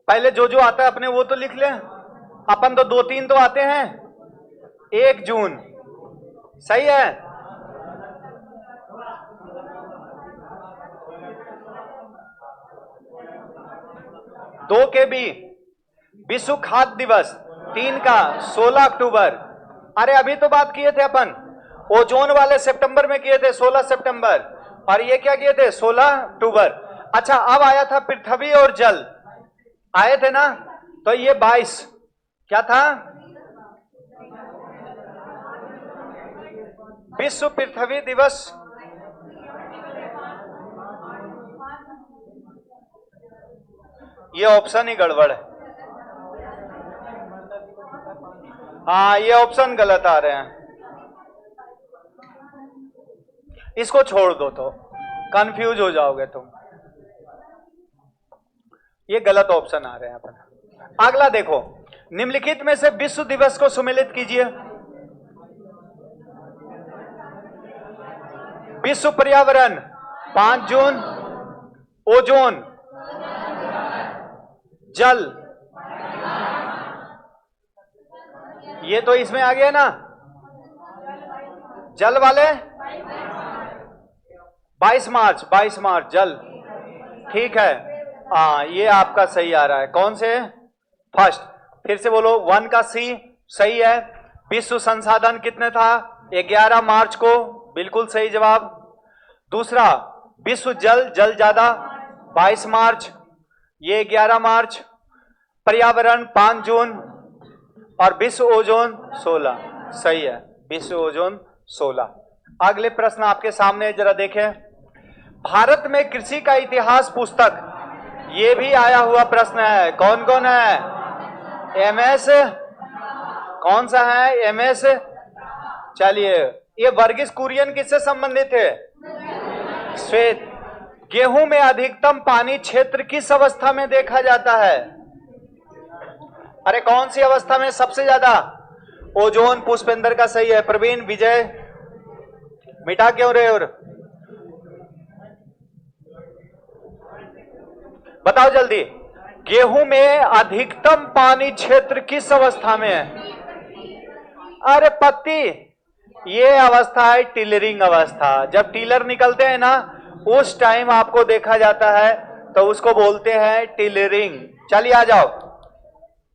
पहले जो जो आता है अपने वो तो लिख लें। अपन तो 2-3 तो आते हैं। 1 जून सही है। दो के भी विश्व खाद्य दिवस, 3 का 16 अक्टूबर। अरे अभी तो बात किए थे अपन, ओजोन वाले सितंबर में किए थे 16 सितंबर, और ये क्या किए थे 16 अक्टूबर। अच्छा अब आया था पृथ्वी और जल, आए थे ना, तो ये 22 क्या था, विश्व पृथ्वी दिवस। ये ऑप्शन ही गड़बड़ है। हाँ ये ऑप्शन गलत आ रहे हैं, इसको छोड़ दो तो कंफ्यूज हो जाओगे तुम। ये गलत ऑप्शन आ रहे हैं अपन। अगला देखो, निम्नलिखित में से विश्व दिवस को सुमेलित कीजिए। विश्व पर्यावरण 5 जून, ओजोन, जल, ये तो इसमें आ गया ना, जल वाले 22 मार्च, 22 मार्च जल, ठीक है। हाँ ये आपका सही आ रहा है। कौन से फर्स्ट, फिर से बोलो। 1 का सी सही है। विश्व संसाधन कितने था, 11 मार्च को, बिल्कुल सही जवाब। दूसरा विश्व जल, जल ज्यादा, 22 मार्च, ये 11 मार्च। पर्यावरण 5 जून, और विश्व ओजोन 16, सही है, विश्व ओजोन 16। अगले प्रश्न आपके सामने जरा देखें। भारत में कृषि का इतिहास पुस्तक, ये भी आया हुआ प्रश्न है। कौन कौन है, एमएस, कौन सा है एमएस। चलिए, ये वर्गीस कुरियन किससे संबंधित है, श्वेत। गेहूं में अधिकतम पानी क्षेत्र किस अवस्था में देखा जाता है, अरे कौन सी अवस्था में सबसे ज्यादा, ओजोन। पुष्पेंद्र का सही है। प्रवीण, विजय, मिटा क्यों रहे और बताओ जल्दी। गेहूं में अधिकतम पानी क्षेत्र किस अवस्था में है, अरे पत्ती, ये अवस्था है टिलरिंग अवस्था। जब टिलर निकलते हैं ना उस टाइम आपको देखा जाता है, तो उसको बोलते हैं टिलरिंग। चलिए आ जाओ,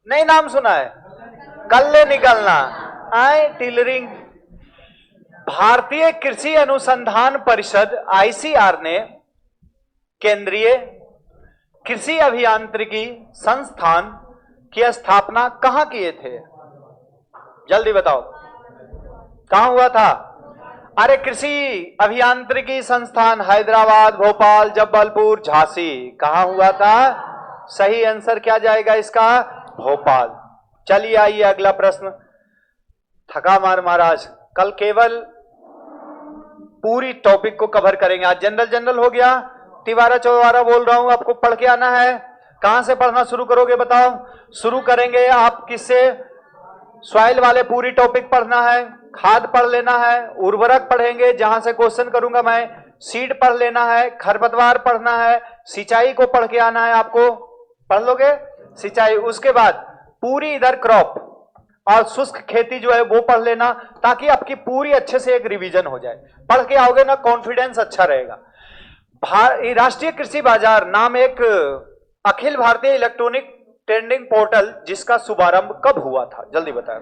नहीं नाम सुना है, कल्ले निकलना, आए टिलरिंग। भारतीय कृषि अनुसंधान परिषद आईसीआर ने केंद्रीय कृषि अभियांत्रिकी संस्थान की स्थापना कहां किए थे, जल्दी बताओ कहां हुआ था। अरे कृषि अभियांत्रिकी संस्थान हैदराबाद, भोपाल, जबलपुर, झांसी, कहां हुआ था, सही आंसर क्या जाएगा इसका, भोपाल। चलिए आइए अगला प्रश्न। थका मार महाराज, कल केवल पूरी टॉपिक को कवर करेंगे, आज जनरल जनरल हो गया। तिवारा चौवारा बोल रहा हूं, आपको पढ़ के आना है। कहां से पढ़ना शुरू करोगे बताओ, शुरू करेंगे आप किससे, सॉइल वाले पूरी टॉपिक पढ़ना है, खाद पढ़ लेना है, उर्वरक पढ़ेंगे जहां से क्वेश्चन करूंगा मैं, सीड पढ़ लेना है, खरपतवार पढ़ना है, सिंचाई को पढ़ के आना है आपको, पढ़ लोगे सिंचाई। उसके बाद पूरी इधर क्रॉप और शुष्क खेती जो है वो पढ़ लेना, ताकि आपकी पूरी अच्छे से एक रिवीजन हो जाए। पढ़ के आओगे ना कॉन्फिडेंस अच्छा रहेगा। राष्ट्रीय कृषि बाजार नाम एक Akhil Bharatiya electronic trading portal जिसका शुभारंभ कब हुआ था, जल्दी बताओ।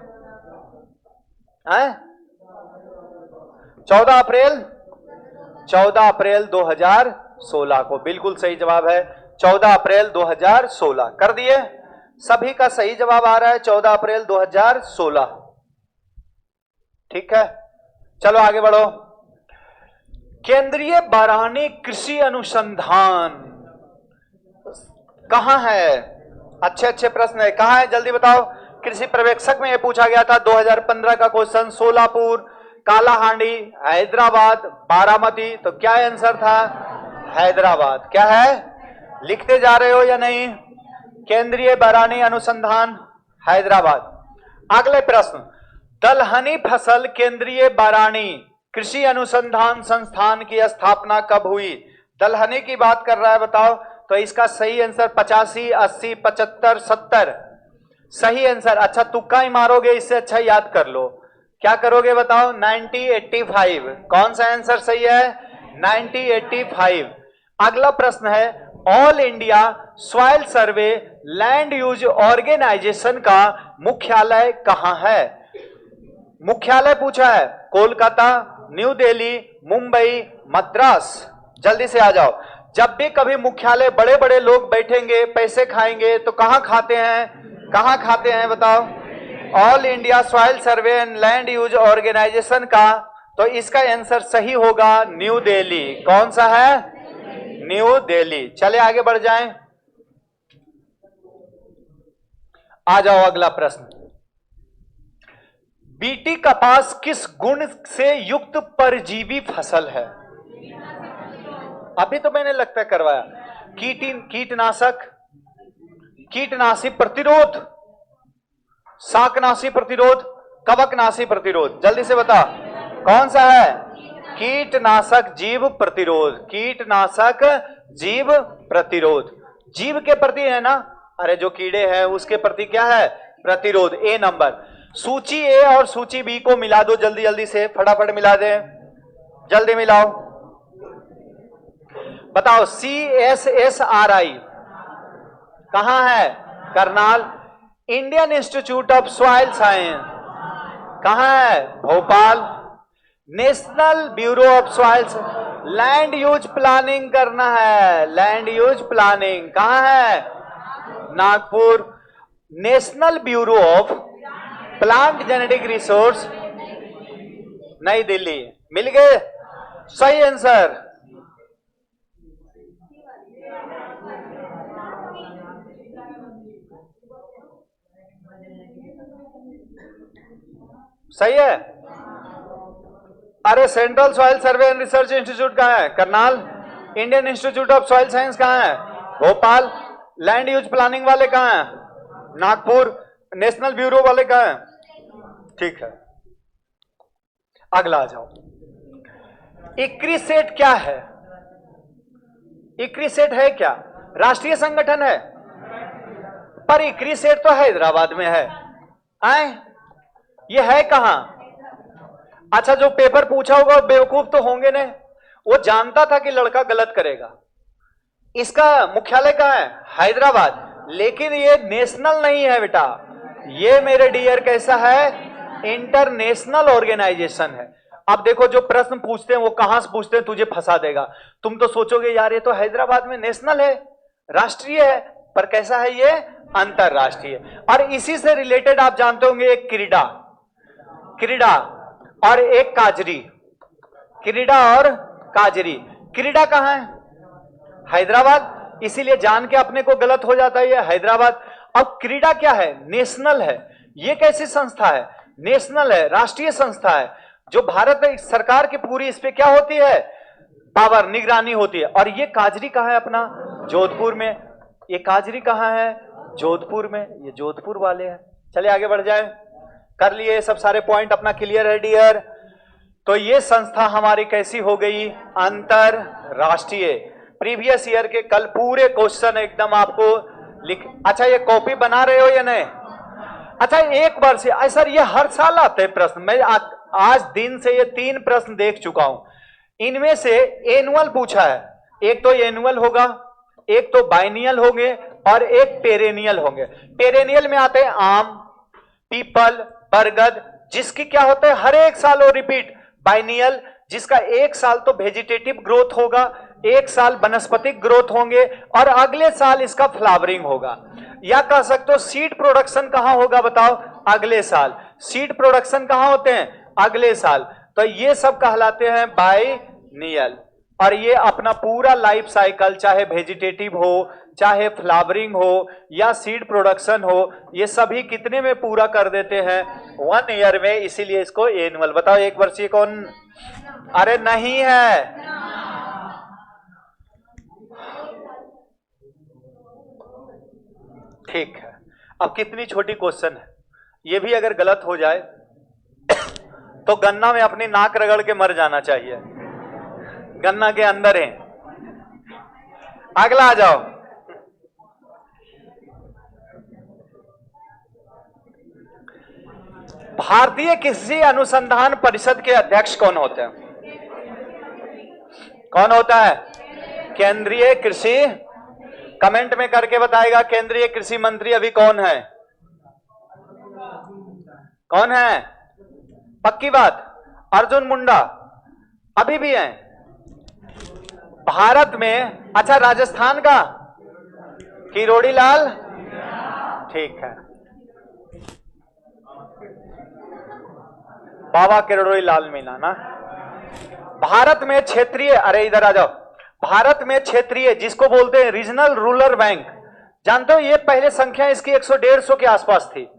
14 अप्रैल 2016 को, बिल्कुल सही जवाब है 14 अप्रैल 2016। कर दिए, सभी का सही जवाब आ रहा है 14 अप्रैल 2016। ठीक है, चलो आगे बढ़ो। केंद्रीय बारानी कृषि अनुसंधान कहां है, अच्छे अच्छे प्रश्न है, कहां है जल्दी बताओ। कृषि पर्यवेक्षक में यह पूछा गया था 2015 का क्वेश्चन। सोलापुर, कालाहांडी, हैदराबाद, बारामती, तो क्या आंसर था, हैदराबाद। क्या है, लिखते जा रहे हो या नहीं, केंद्रीय बारानी अनुसंधान हैदराबाद। अगले प्रश्न, दलहनी फसल केंद्रीय बारानी कृषि अनुसंधान संस्थान की स्थापना कब हुई, दलहनी की बात कर रहा है, बताओ तो इसका सही आंसर 85, 80, 75, 70 सही आंसर। अच्छा तुक्का ही मारोगे, इससे अच्छा याद कर लो। क्या करोगे बताओ? 90, 85। कौन सा आंसर सही है? 90, 85। अगला प्रश्न है, ऑल इंडिया सॉइल सर्वे लैंड यूज ऑर्गेनाइजेशन का मुख्यालय कहां है? मुख्यालय पूछा है, कोलकाता, न्यू दिल्ली, मुंबई, मद्रास। जल्दी से आ जाओ। जब भी कभी मुख्यालय बड़े बड़े लोग बैठेंगे, पैसे खाएंगे, तो कहां खाते हैं? कहां खाते हैं बताओ? All India soil survey and land use organisation का, तो इसका आंसर सही होगा न्यू दिल्ली। कौन सा है? न्यू दिल्ली। चले आगे बढ़ जाएं। आ जाओ अगला प्रश्न। बीटी कपास किस गुण से युक्त परजीवी फसल है? अभी तो मैंने लगता है करवाया। कीटनाशक, कीटनाशी प्रतिरोध, शाकनाशी प्रतिरोध, कवकनाशी प्रतिरोध। जल्दी से बता कौन सा है? कीटनाशक जीव प्रतिरोध। कीटनाशक जीव प्रतिरोध। जीव के प्रति है ना, अरे जो कीड़े हैं उसके प्रति क्या है? प्रतिरोध। ए नंबर। सूची ए और सूची बी को मिला दो जल्दी जल्दी से, फटाफट मिला दे, जल्दी मिलाओ। बताओ CSSRI कहां है? Karnal. Indian institute of soil science कहां है? Bhopal. National bureau of soils land use planning करना है, लैंड यूज प्लानिंग कहां है? Nagpur. National bureau of plant genetic resource नई दिल्ली। मिल गए? सही आंसर। सही है। अरे central soil survey and research institute कहां है? Karnal. Indian institute of soil science कहां है? भोपाल। लैंड यूज प्लानिंग वाले कहां हैं? नागपुर। नेशनल ब्यूरो वाले कहां हैं? ठीक है, अगला आ जाओ। इक्रिसेट क्या है? इक्रिसेट है क्या? राष्ट्रीय संगठन है, पर इक्रिसेट तो हैदराबाद में है। आए ये है कहां? अच्छा जो पेपर पूछा होगा बेवकूफ तो होंगे नहीं, वो जानता था कि लड़का गलत करेगा। इसका मुख्यालय कहां है? हैदराबाद। लेकिन ये नेशनल नहीं है बेटा, ये मेरे डियर कैसा है? इंटरनेशनल ऑर्गेनाइजेशन है। अब देखो जो प्रश्न पूछते हैं वो कहां से पूछते हैं, तुझे फंसा देगा। तुम तो सोचोगे यार ये तो हैदराबाद में नेशनल है, राष्ट्रीय है, पर कैसा है ये? अंतरराष्ट्रीय। और इसी से रिलेटेड आप जानते होंगे एक क्रीडा, क्रीडा और एक काजरी। क्रीडा और काजरी। क्रीडा कहां है? हैदराबाद। इसीलिए जान के अपने को गलत हो जाता है ये हैदराबाद। अब क्रीडा क्या है? नेशनल है। ये कैसी संस्था है? नेशनल है, राष्ट्रीय संस्था है, जो भारत सरकार की पूरी इस पे क्या होती है? पावर, निगरानी होती है। और ये काजरी कहां है अपना? जोधपुर में। ये काजरी कहां है? जोधपुर में। ये जोधपुर वाले हैं। चलिए आगे बढ़ जाए। कर लिए सब सारे पॉइंट अपना क्लियर है डियर? तो ये संस्था हमारी कैसी हो गई? अंतरराष्ट्रीय। प्रीवियस ईयर के कल पूरे क्वेश्चन एकदम आपको लिख। अच्छा ये कॉपी बना रहे हो या नहीं? अच्छा एक बार से सर ये हर साल आते हैं प्रश्न। मैं आज दिन से ये 3 प्रश्न देख चुका हूं। इनमें से एनुअल पूछा है, एक तो एनुअल होगा, एक तो बाइनियल होंगे और एक पेरेनियल होंगे। पेरेनियल में आते हैं आम, पीपल, बरगद, जिसकी क्या होता है हर एक साल वो रिपीट। बाइनियल जिसका एक साल तो वेजिटेटिव ग्रोथ होगा, एक साल वनस्पतिक ग्रोथ होंगे और अगले साल इसका फ्लावरिंग होगा। या कह सकते हो सीड प्रोडक्शन कहां होगा बताओ? अगले साल। सीड प्रोडक्शन कहां होते हैं? अगले साल। तो ये सब कहलाते हैं बाइनियल। और ये अपना पूरा लाइफ साइकिल, चाहे वेजिटेटिव हो, चाहे फ्लावरिंग हो या सीड प्रोडक्शन हो, ये सभी कितने में पूरा कर देते हैं? 1 ईयर में। इसीलिए इसको एनुअल। बताओ एक वर्षीय कौन? अरे नहीं है। ठीक है, अब कितनी छोटी क्वेश्चन है, ये भी अगर गलत हो जाए तो गन्ना में अपनी नाक रगड़ के मर जाना चाहिए, गन्ना के अंदर है। अगला आ जाओ। भारतीय कृषि अनुसंधान परिषद के अध्यक्ष कौन होते हैं? कौन होता है? केंद्रीय कृषि, कमेंट में करके बताएगा केंद्रीय कृषि मंत्री अभी कौन है? कौन है? पक्की बात, अर्जुन मुंडा अभी भी हैं भारत में। अच्छा, राजस्थान का किरोड़ी लाल, ठीक है, बाबा किरोड़ी लाल मीणा ना। भारत में क्षेत्रीय, अरे इधर आ जाओ, भारत में क्षेत्रीय जिसको बोलते हैं रीजनल रूरल बैंक, जानते हो ये पहले संख्या इसकी 100-150 के आसपास थी।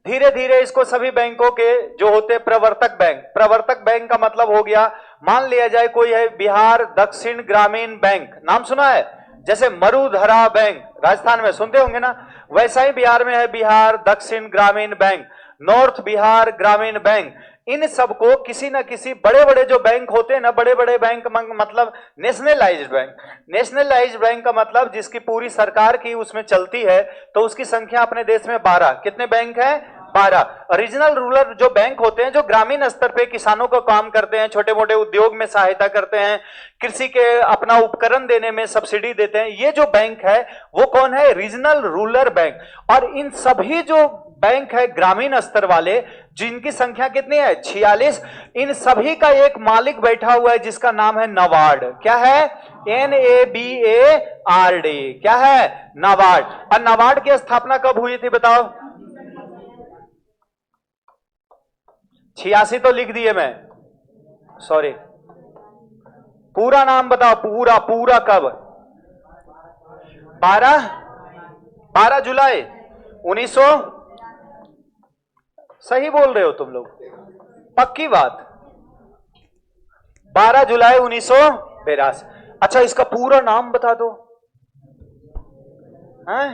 धीरे धीरे इसको सभी बैंकों के जो होते प्रवर्तक बैंक, प्रवर्तक बैंक का मतलब हो गया, मान लिया जाए कोई है बिहार दक्षिण ग्रामीण बैंक, नाम सुना है? जैसे मरुधरा बैंक राजस्थान में सुनते होंगे ना, वैसा ही बिहार में है बिहार दक्षिण ग्रामीण बैंक, नॉर्थ बिहार ग्रामीण बैंक। इन सबको किसी ना किसी बड़े बड़े जो बैंक होते हैं ना, बड़े बड़े बैंक मतलब नेशनलाइज्ड बैंक। नेशनलाइज्ड बैंक का मतलब जिसकी पूरी सरकार की उसमें चलती है, तो उसकी संख्या अपने देश में 12। कितने बैंक है? 12। रीजनल रूरल जो बैंक होते हैं जो ग्रामीण स्तर पे किसानों को काम करते हैं, छोटे मोटे उद्योग में सहायता करते हैं, कृषि के अपना उपकरण देने में सब्सिडी देते हैं, ये जो बैंक है वो कौन है? Regional rural bank. और इन सभी जो बैंक है ग्रामीण स्तर वाले, जिनकी संख्या कितनी है? 46, इन सभी का एक मालिक बैठा हुआ है जिसका नाम है नाबार्ड। क्या है? NABARD। क्या है? नाबार्ड। और नाबार्ड की स्थापना कब हुई थी बताओ? 86 तो लिख दिए मैं, सॉरी, पूरा नाम बताओ, पूरा पूरा कब? 12 जुलाई 1900, सही बोल रहे हो तुम लोग, पक्की बात, 12 जुलाई 1982। अच्छा, इसका पूरा नाम बता दो, हैं?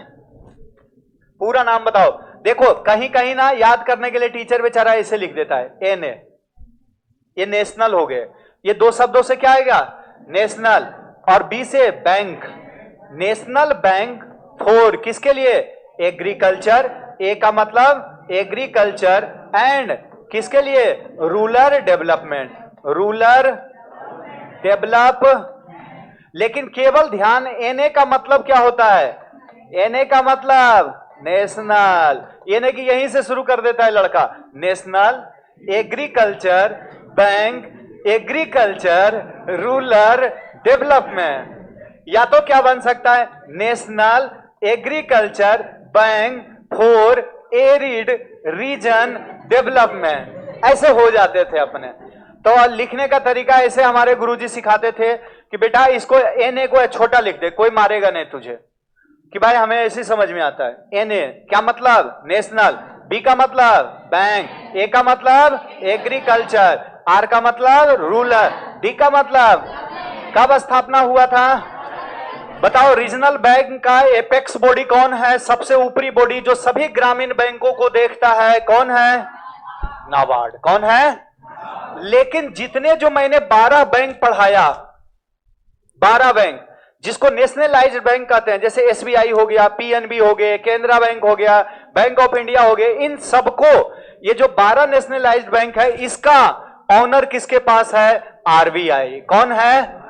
पूरा नाम बताओ। देखो कहीं कहीं ना याद करने के लिए टीचर बेचारा ऐसे लिख देता है एन ए, ये नेशनल हो गए, ये दो शब्दों से क्या आएगा? नेशनल, और बी से बैंक, नेशनल बैंक फॉर किसके लिए? एग्रीकल्चर, ए का मतलब एग्रीकल्चर, एंड किसके लिए? Rural development, rural develop. लेकिन केवल ध्यान, एनए का मतलब क्या होता है? एनए का मतलब नेशनल, यानी कि यहीं से शुरू कर देता है लड़का, national agriculture bank, agriculture rural development. या तो क्या बन सकता है? National agriculture bank for arid region development, ऐसे हो जाते थे अपने। तो लिखने का तरीका ऐसे हमारे गुरुजी सिखाते थे कि बेटा इसको एनए को छोटा लिख दे, कोई मारेगा नहीं तुझे, कि भाई हमें ऐसी समझ में आता है। एनए क्या मतलब? नेशनल, बी का मतलब बैंक, ए का मतलब एग्रीकल्चर, आर का मतलब रूरल, डी का मतलब कब स्थापना हुआ था बताओ? रीजनल बैंक का एपेक्स बॉडी कौन है? सबसे ऊपरी बॉडी जो सभी ग्रामीण बैंकों को देखता है, कौन है? नाबार्ड। कौन है? लेकिन जितने जो मैंने 12 बैंक पढ़ाया, 12 बैंक जिसको नेशनलाइज्ड बैंक कहते हैं, जैसे एसबीआई हो गया, पीएनबी हो गए, केनरा बैंक हो गया, बैंक ऑफ इंडिया हो गए, इन सबको ये जो 12 नेशनलाइज्ड बैंक है इसका ऑनर किसके पास है? आरबीआई। कौन है?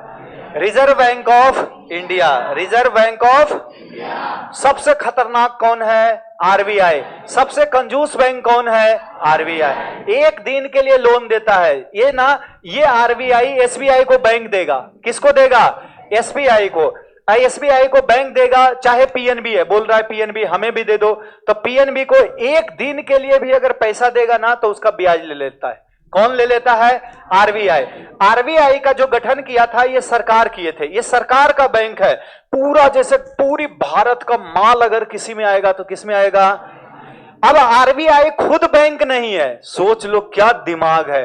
Reserve bank of India, reserve bank of India. सबसे खतरनाक कौन है? आरबीआई। सबसे कंजूस बैंक कौन है? आरबीआई। एक दिन के लिए लोन देता है ये ना, ये आरबीआई एसबीआई को बैंक देगा। किसको देगा? एसबीआई को। एसबीआई को बैंक देगा, चाहे पीएनबी है, बोल रहा है पीएनबी हमें भी दे दो, तो पीएनबी को एक दिन के लिए भी अगर पैसा देगा ना तो उसका ब्याज ले लेता है। कौन ले लेता है? आरबीआई। आरबीआई का जो गठन किया था ये सरकार किए थे, ये सरकार का बैंक है पूरा। जैसे पूरी भारत का माल अगर किसी में आएगा तो किस में आएगा? अब आरबीआई खुद बैंक नहीं है, सोच लो क्या दिमाग है।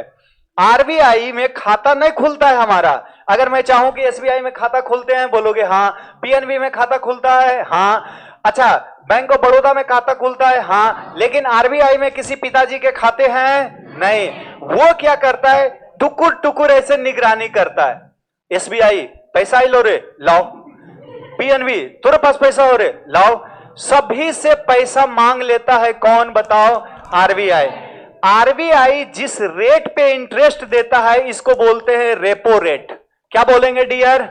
आरबीआई में खाता नहीं खुलता है हमारा। अगर मैं चाहूं कि एसबीआई में खाता खुलते हैं, बोलोगे हाँ। पीएनबी में खाता खुलता है, हाँ। अच्छा, बैंक ऑफ बड़ौदा में खाता खुलता है, हाँ। लेकिन आरबीआई में किसी पिताजी के खाते हैं? नहीं। वो क्या करता है? टुकुर टुकुर ऐसे निगरानी करता है। एसबीआई पैसा ही लो रे, लाओ। पीएनबी तेरे पास पैसा हो रे, लाओ। सभी से पैसा मांग लेता है कौन बताओ? आरबीआई। आरबीआई जिस रेट पे इंटरेस्ट देता है इसको बोलते हैं रेपो रेट। क्या बोलेंगे डियर?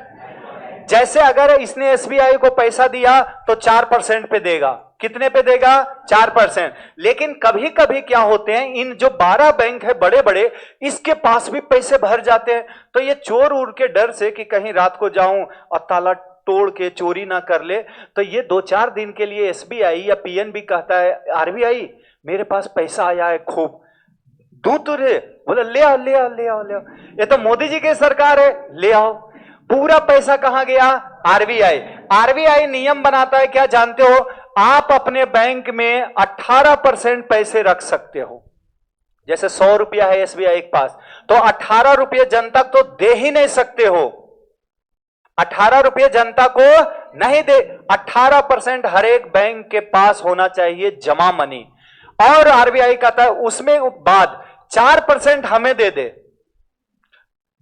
जैसे अगर इसने एसबीआई को पैसा दिया तो 4% पे देगा। कितने पे देगा? 4%। लेकिन कभी कभी क्या होते हैं, इन जो 12 बैंक है बड़े बड़े, इसके पास भी पैसे भर जाते हैं। तो ये चोर उड़ के डर से कि कहीं रात को जाऊं और ताला तोड़ के चोरी ना कर ले, तो ये 2-4 दिन के लिए एसबीआई या पीएनबी कहता है आरबीआई मेरे पास पैसा आया है खूब, दूध तो रे, बोले ले आओ ले आओ ले आओ ले आओ, ये तो मोदी जी की सरकार है, ले आओ। पूरा पैसा कहां गया? आरबीआई। आरबीआई नियम बनाता है, क्या जानते हो? आप अपने बैंक में 18% पैसे रख सकते हो। जैसे 100 रुपया है एसबीआई के पास, तो 18 रुपये जनता को दे ही नहीं सकते हो। 18 रुपये जनता को नहीं दे, 18% हर एक बैंक के पास होना चाहिए जमा मनी। और आरबीआई कहता है उसमें बाद 4% हमें दे दे।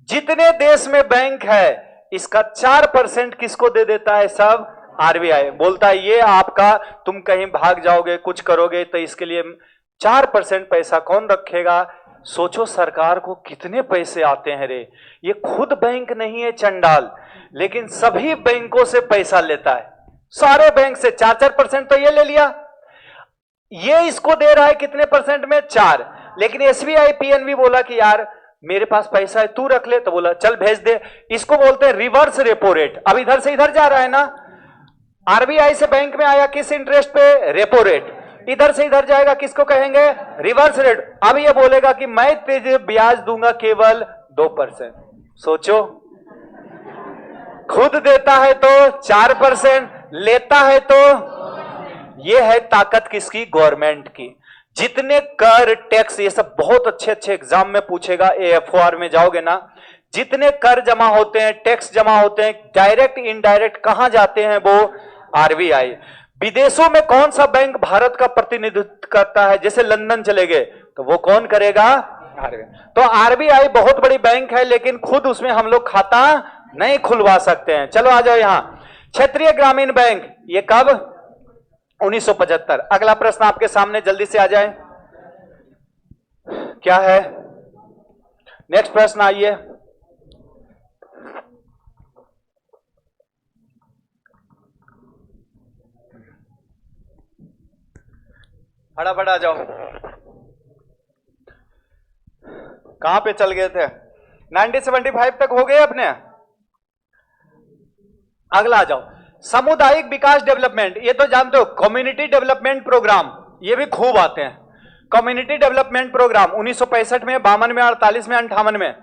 जितने देश में बैंक है इसका 4% किसको दे देता है? सब आरबीआई। बोलता है ये आपका, तुम कहीं भाग जाओगे कुछ करोगे तो इसके लिए 4% पैसा कौन रखेगा? सोचो सरकार को कितने पैसे आते हैं रे। ये खुद बैंक नहीं है चंडाल, लेकिन सभी बैंकों से पैसा लेता है, सारे बैंक से 4% तो ये ले लिया। ये इसको दे रहा है कितने परसेंट में? 4। लेकिन एसबीआई पीएनबी बोला कि यार मेरे पास पैसा है तू रख ले, तो बोला चल भेज दे। इसको बोलते हैं रिवर्स रेपो रेट। अब इधर से इधर जा रहा है ना, आरबीआई से बैंक में आया किस इंटरेस्ट पे? Repo rate. इधर से इधर जाएगा किसको कहेंगे? Reverse rate. अब ये बोलेगा कि मैं तुझे ब्याज दूंगा केवल 2%। सोचो, खुद देता है तो 4%, लेता है तो, ये है ताकत किसकी? गवर्नमेंट की। जितने कर, टैक्स, ये सब बहुत अच्छे अच्छे एग्जाम में पूछेगा, एएफओआर में जाओगे ना, जितने कर जमा होते हैं, टैक्स जमा होते हैं, डायरेक्ट इनडायरेक्ट कहां जाते हैं? वो आरबीआई। विदेशों में कौन सा बैंक भारत का प्रतिनिधित्व करता है? जैसे लंदन चले गए तो वो कौन करेगा? आरबीआई। तो आरबीआई बहुत बड़ी बैंक है, लेकिन खुद उसमें हम लोग खाता नहीं खुलवा सकते हैं। चलो आ जाओ यहां, क्षेत्रीय ग्रामीण बैंक, ये कब? 1975। अगला प्रश्न आपके सामने जल्दी से आ जाए, क्या है? नेक्स्ट प्रश्न आइए। फटाफट आ जाओ। कहां पे चल गए थे? 1975 तक हो गए अपने। अगला आ जाओ, सामुदायिक विकास डेवलपमेंट। ये तो जानते हो, कम्युनिटी डेवलपमेंट प्रोग्राम, ये भी खूब आते हैं। कम्युनिटी डेवलपमेंट प्रोग्राम 1965 में, 52 में, 48 में, 58 में।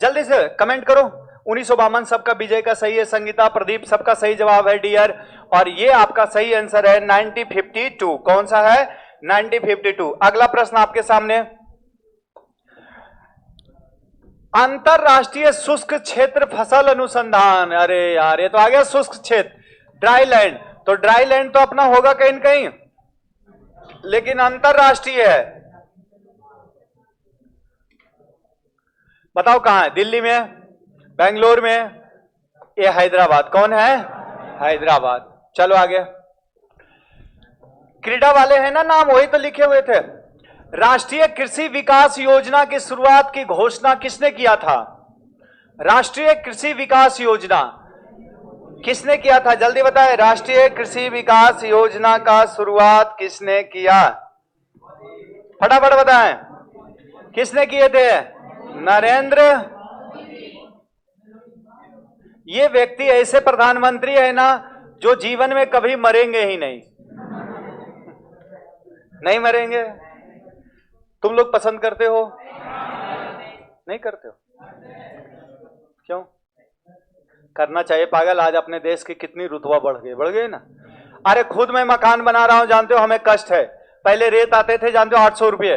जल्दी से कमेंट करो। 1952 सबका, विजय का सही है, संगीता, प्रदीप सबका सही जवाब है डियर। और ये आपका सही आंसर है 1952। कौन सा है? 1952। अगला प्रश्न आपके सामने, अंतरराष्ट्रीय शुष्क क्षेत्र फसल अनुसंधान। अरे यार ये तो आ गया शुष्क क्षेत्र, ड्राई लैंड। तो ड्राई लैंड तो अपना होगा कहीं न कहीं, लेकिन अंतरराष्ट्रीय है। बताओ कहां है? दिल्ली में, बेंगलोर में, ये हैदराबाद। कौन है? हैदराबाद। चलो आगे। क्रीडा वाले हैं ना नाम, वही तो लिखे हुए थे। राष्ट्रीय कृषि विकास योजना की शुरुआत की घोषणा किसने किया था? राष्ट्रीय कृषि विकास योजना किसने किया था? जल्दी बताएं, राष्ट्रीय कृषि विकास योजना का शुरुआत किसने किया? फटाफट बताएं, किसने किए थे? नरेंद्र। ये व्यक्ति ऐसे प्रधानमंत्री है ना जो जीवन में कभी मरेंगे ही नहीं। नहीं मरेंगे। तुम लोग पसंद करते हो? नहीं करते हो? क्यों? करना चाहिए पागल। आज अपने देश की कितनी रुतबा बढ़ गई ना। अरे खुद मैं मकान बना रहा हूं, जानते हो हमें कष्ट है। पहले रेत आते थे जानते हो 800 रुपये।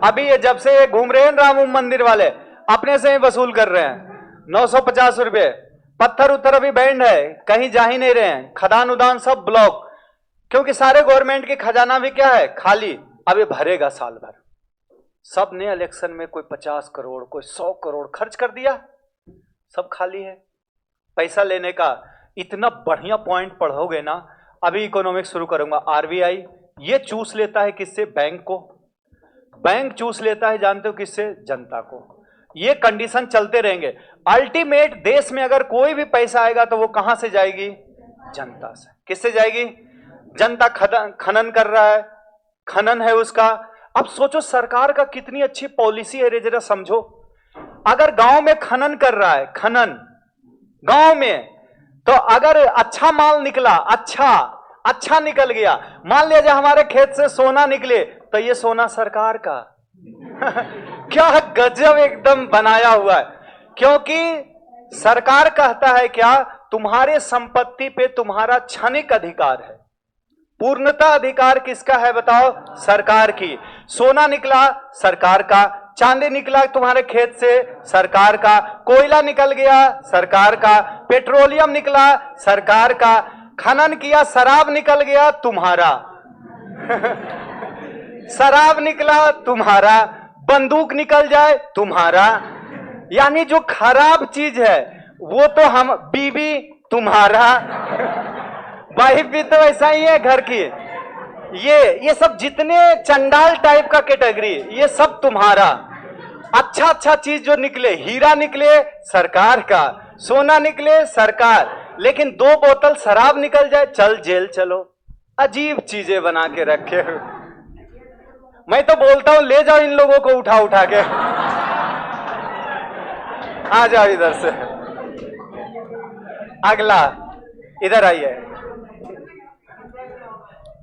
अभी ये जब से ये घूम रहे हैं राम मंदिर वाले, अपने से ही वसूल कर रहे हैं 950 रुपये। पत्थर उत्थर अभी बैंड है, कहीं जा ही नहीं रहे हैं। खदान उदान सब ब्लॉक, क्योंकि सारे गवर्नमेंट की खजाना भी क्या है? खाली। अब ये भरेगा साल भर। सब ने इलेक्शन में कोई 50 करोड़, कोई 100 करोड़ खर्च कर दिया, सब खाली है। पैसा लेने का इतना बढ़िया पॉइंट पढ़ोगे ना। अभी इकोनॉमिक्स शुरू करूंगा। आरबीआई ये चूस लेता है किससे? बैंक को। बैंक चूस लेता है जानते हो किससे? जनता को। ये कंडीशन चलते रहेंगे। अल्टीमेट देश में अगर कोई भी पैसा आएगा तो वो कहां से जाएगी? जनता से। किससे जाएगी? जनता खनन कर रहा है, खनन है उसका। अब सोचो सरकार का कितनी अच्छी पॉलिसी है, जरा समझो। अगर गांव में खनन कर रहा है, खनन गांव में, तो अगर अच्छा माल निकला, अच्छा निकल गया, मान लिया जाए हमारे खेत से सोना निकले, तो ये सोना सरकार का। क्या गजब एकदम बनाया हुआ है। क्योंकि सरकार कहता है क्या? तुम्हारे संपत्ति पे तुम्हारा क्षणिक अधिकार है, पूर्णता अधिकार किसका है बताओ? सरकार की। सोना निकला सरकार का, चांदी निकला तुम्हारे खेत से सरकार का, कोयला निकल गया सरकार का, पेट्रोलियम निकला सरकार का, खनन किया शराब निकल गया तुम्हारा। शराब निकला तुम्हारा, बंदूक निकल जाए तुम्हारा। यानी जो खराब चीज है वो तो हम, बीवी तुम्हारा, वाइफ भी तो ऐसा ही है घर की। ये सब जितने चंडाल टाइप का कैटेगरी, ये सब तुम्हारा। अच्छा चीज जो निकले, हीरा निकले सरकार का, सोना निकले सरकार, लेकिन 2 बोतल शराब निकल जाए चल जेल चलो। अजीब चीजें बना के रखे। मैं तो बोलता हूं ले जाओ इन लोगों को उठा के। आ जाओ इधर से। अगला इधर आइए।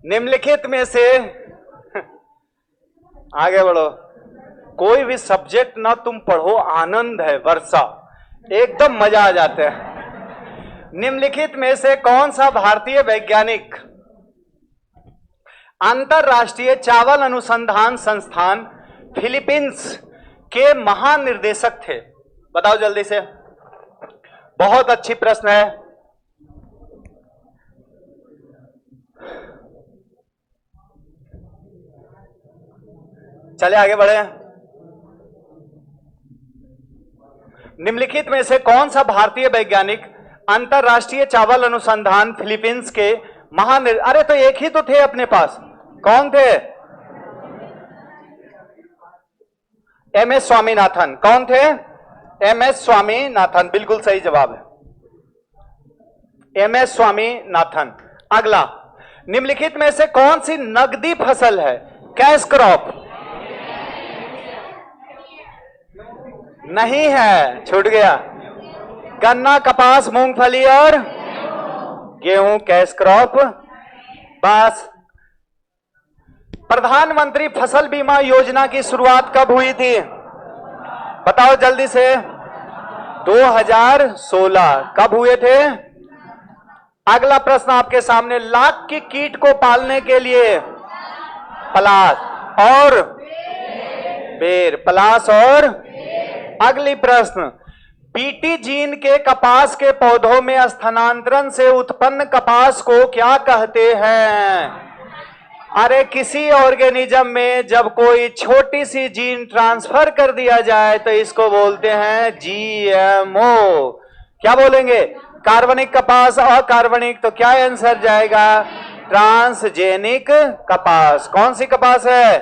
निम्नलिखित में से आगे बढ़ो। कोई भी सब्जेक्ट ना तुम पढ़ो, आनंद है, वर्षा, एकदम मजा आ जाता है। निम्नलिखित में से कौन सा भारतीय वैज्ञानिक अंतरराष्ट्रीय चावल अनुसंधान संस्थान फिलीपींस के महानिर्देशक थे? बताओ जल्दी से। बहुत अच्छी प्रश्न है। चले आगे बढ़े। निम्नलिखित में से कौन सा भारतीय वैज्ञानिक अंतरराष्ट्रीय चावल अनुसंधान फिलीपींस के अरे तो एक ही तो थे अपने पास, कौन थे? एमएस स्वामीनाथन। कौन थे? एमएस स्वामीनाथन, बिल्कुल सही जवाब है, एमएस स्वामीनाथन। अगला, निम्नलिखित में से कौन सी नकदी फसल है? कैश क्रॉप नहीं है, छूट गया। गन्ना, कपास, मूंगफली और गेहूं कैश क्रॉप। बस। प्रधानमंत्री फसल बीमा योजना की शुरुआत कब हुई थी? बताओ जल्दी से। 2016। कब हुए थे? अगला प्रश्न आपके सामने। लाख की कीट को पालने के लिए पलाश और बेर, पलाश और अगली प्रश्न, बीटी जीन के कपास के पौधों में स्थानांतरण से उत्पन्न कपास को क्या कहते हैं? अरे किसी ऑर्गेनिज्म में जब कोई छोटी सी जीन ट्रांसफर कर दिया जाए तो इसको बोलते हैं जीएमओ। क्या बोलेंगे? कार्बनिक कपास, अकार्बनिक, तो क्या आंसर जाएगा? ट्रांसजेनिक कपास। कौन सी कपास है?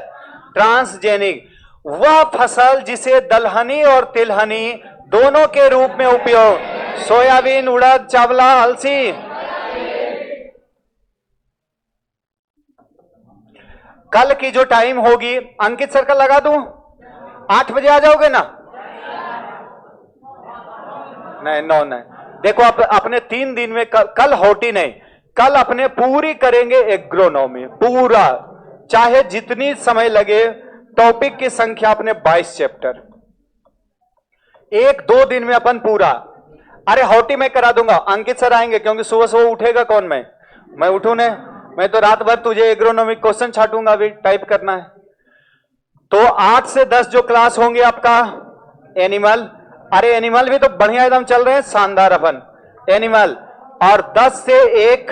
ट्रांसजेनिक। वह फसल जिसे दलहनी और तिलहनी दोनों के रूप में उपयोग, सोयाबीन, उड़द, चावला, अलसी। कल की जो टाइम होगी, अंकित सर्कल लगा दूं? 8 बजे आ जाओगे ना? नहीं, 9 नहीं। देखो अपने 3 दिन में कल होटी नहीं, कल अपने पूरी करेंगे एग्रोनॉमी, पूरा, चाहे जितनी समय लगे। टॉपिक की संख्या अपने 22 चैप्टर, 1-2 दिन में अपन पूरा। अरे होटी मैं करा दूंगा, अंकित सर आएंगे, क्योंकि सुबह सुबह उठेगा कौन? मैं उठू ने, मैं तो रात भर तुझे एग्रोनॉमिक क्वेश्चन छाटूंगा, अभी टाइप करना है। तो 8 से 10 जो क्लास होंगे आपका एनिमल, अरे एनिमल भी तो बढ़िया एकदम चल रहे हैं, शानदार अपन एनिमल, और 10 से 1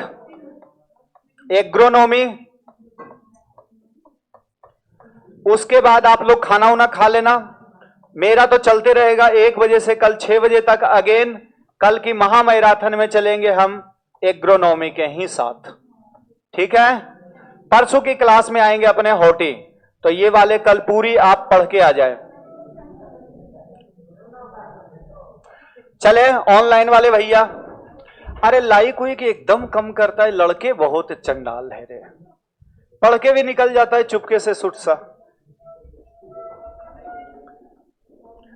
एग्रोनॉमी। उसके बाद आप लोग खाना उना खा लेना। मेरा तो चलते रहेगा 1 बजे से कल 6 बजे तक। अगेन कल की महामैराथन में चलेंगे हम एग्रोनॉमी के ही साथ, ठीक है? परसों की क्लास में आएंगे अपने होटी, तो ये वाले कल पूरी आप पढ़ के आ जाए। चले ऑनलाइन वाले भैया, अरे लाइक हुई कि एकदम कम करता है, लड़के बहुत चंडाल है रे, पढ़ के भी निकल जाता है चुपके से सुट सा।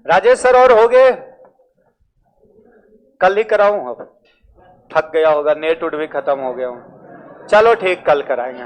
राजेश सर और हो गए? कल ही कराऊं? अब थक गया होगा, नेट उट भी खत्म हो गया हूं। चलो ठीक, कल कराएंगे।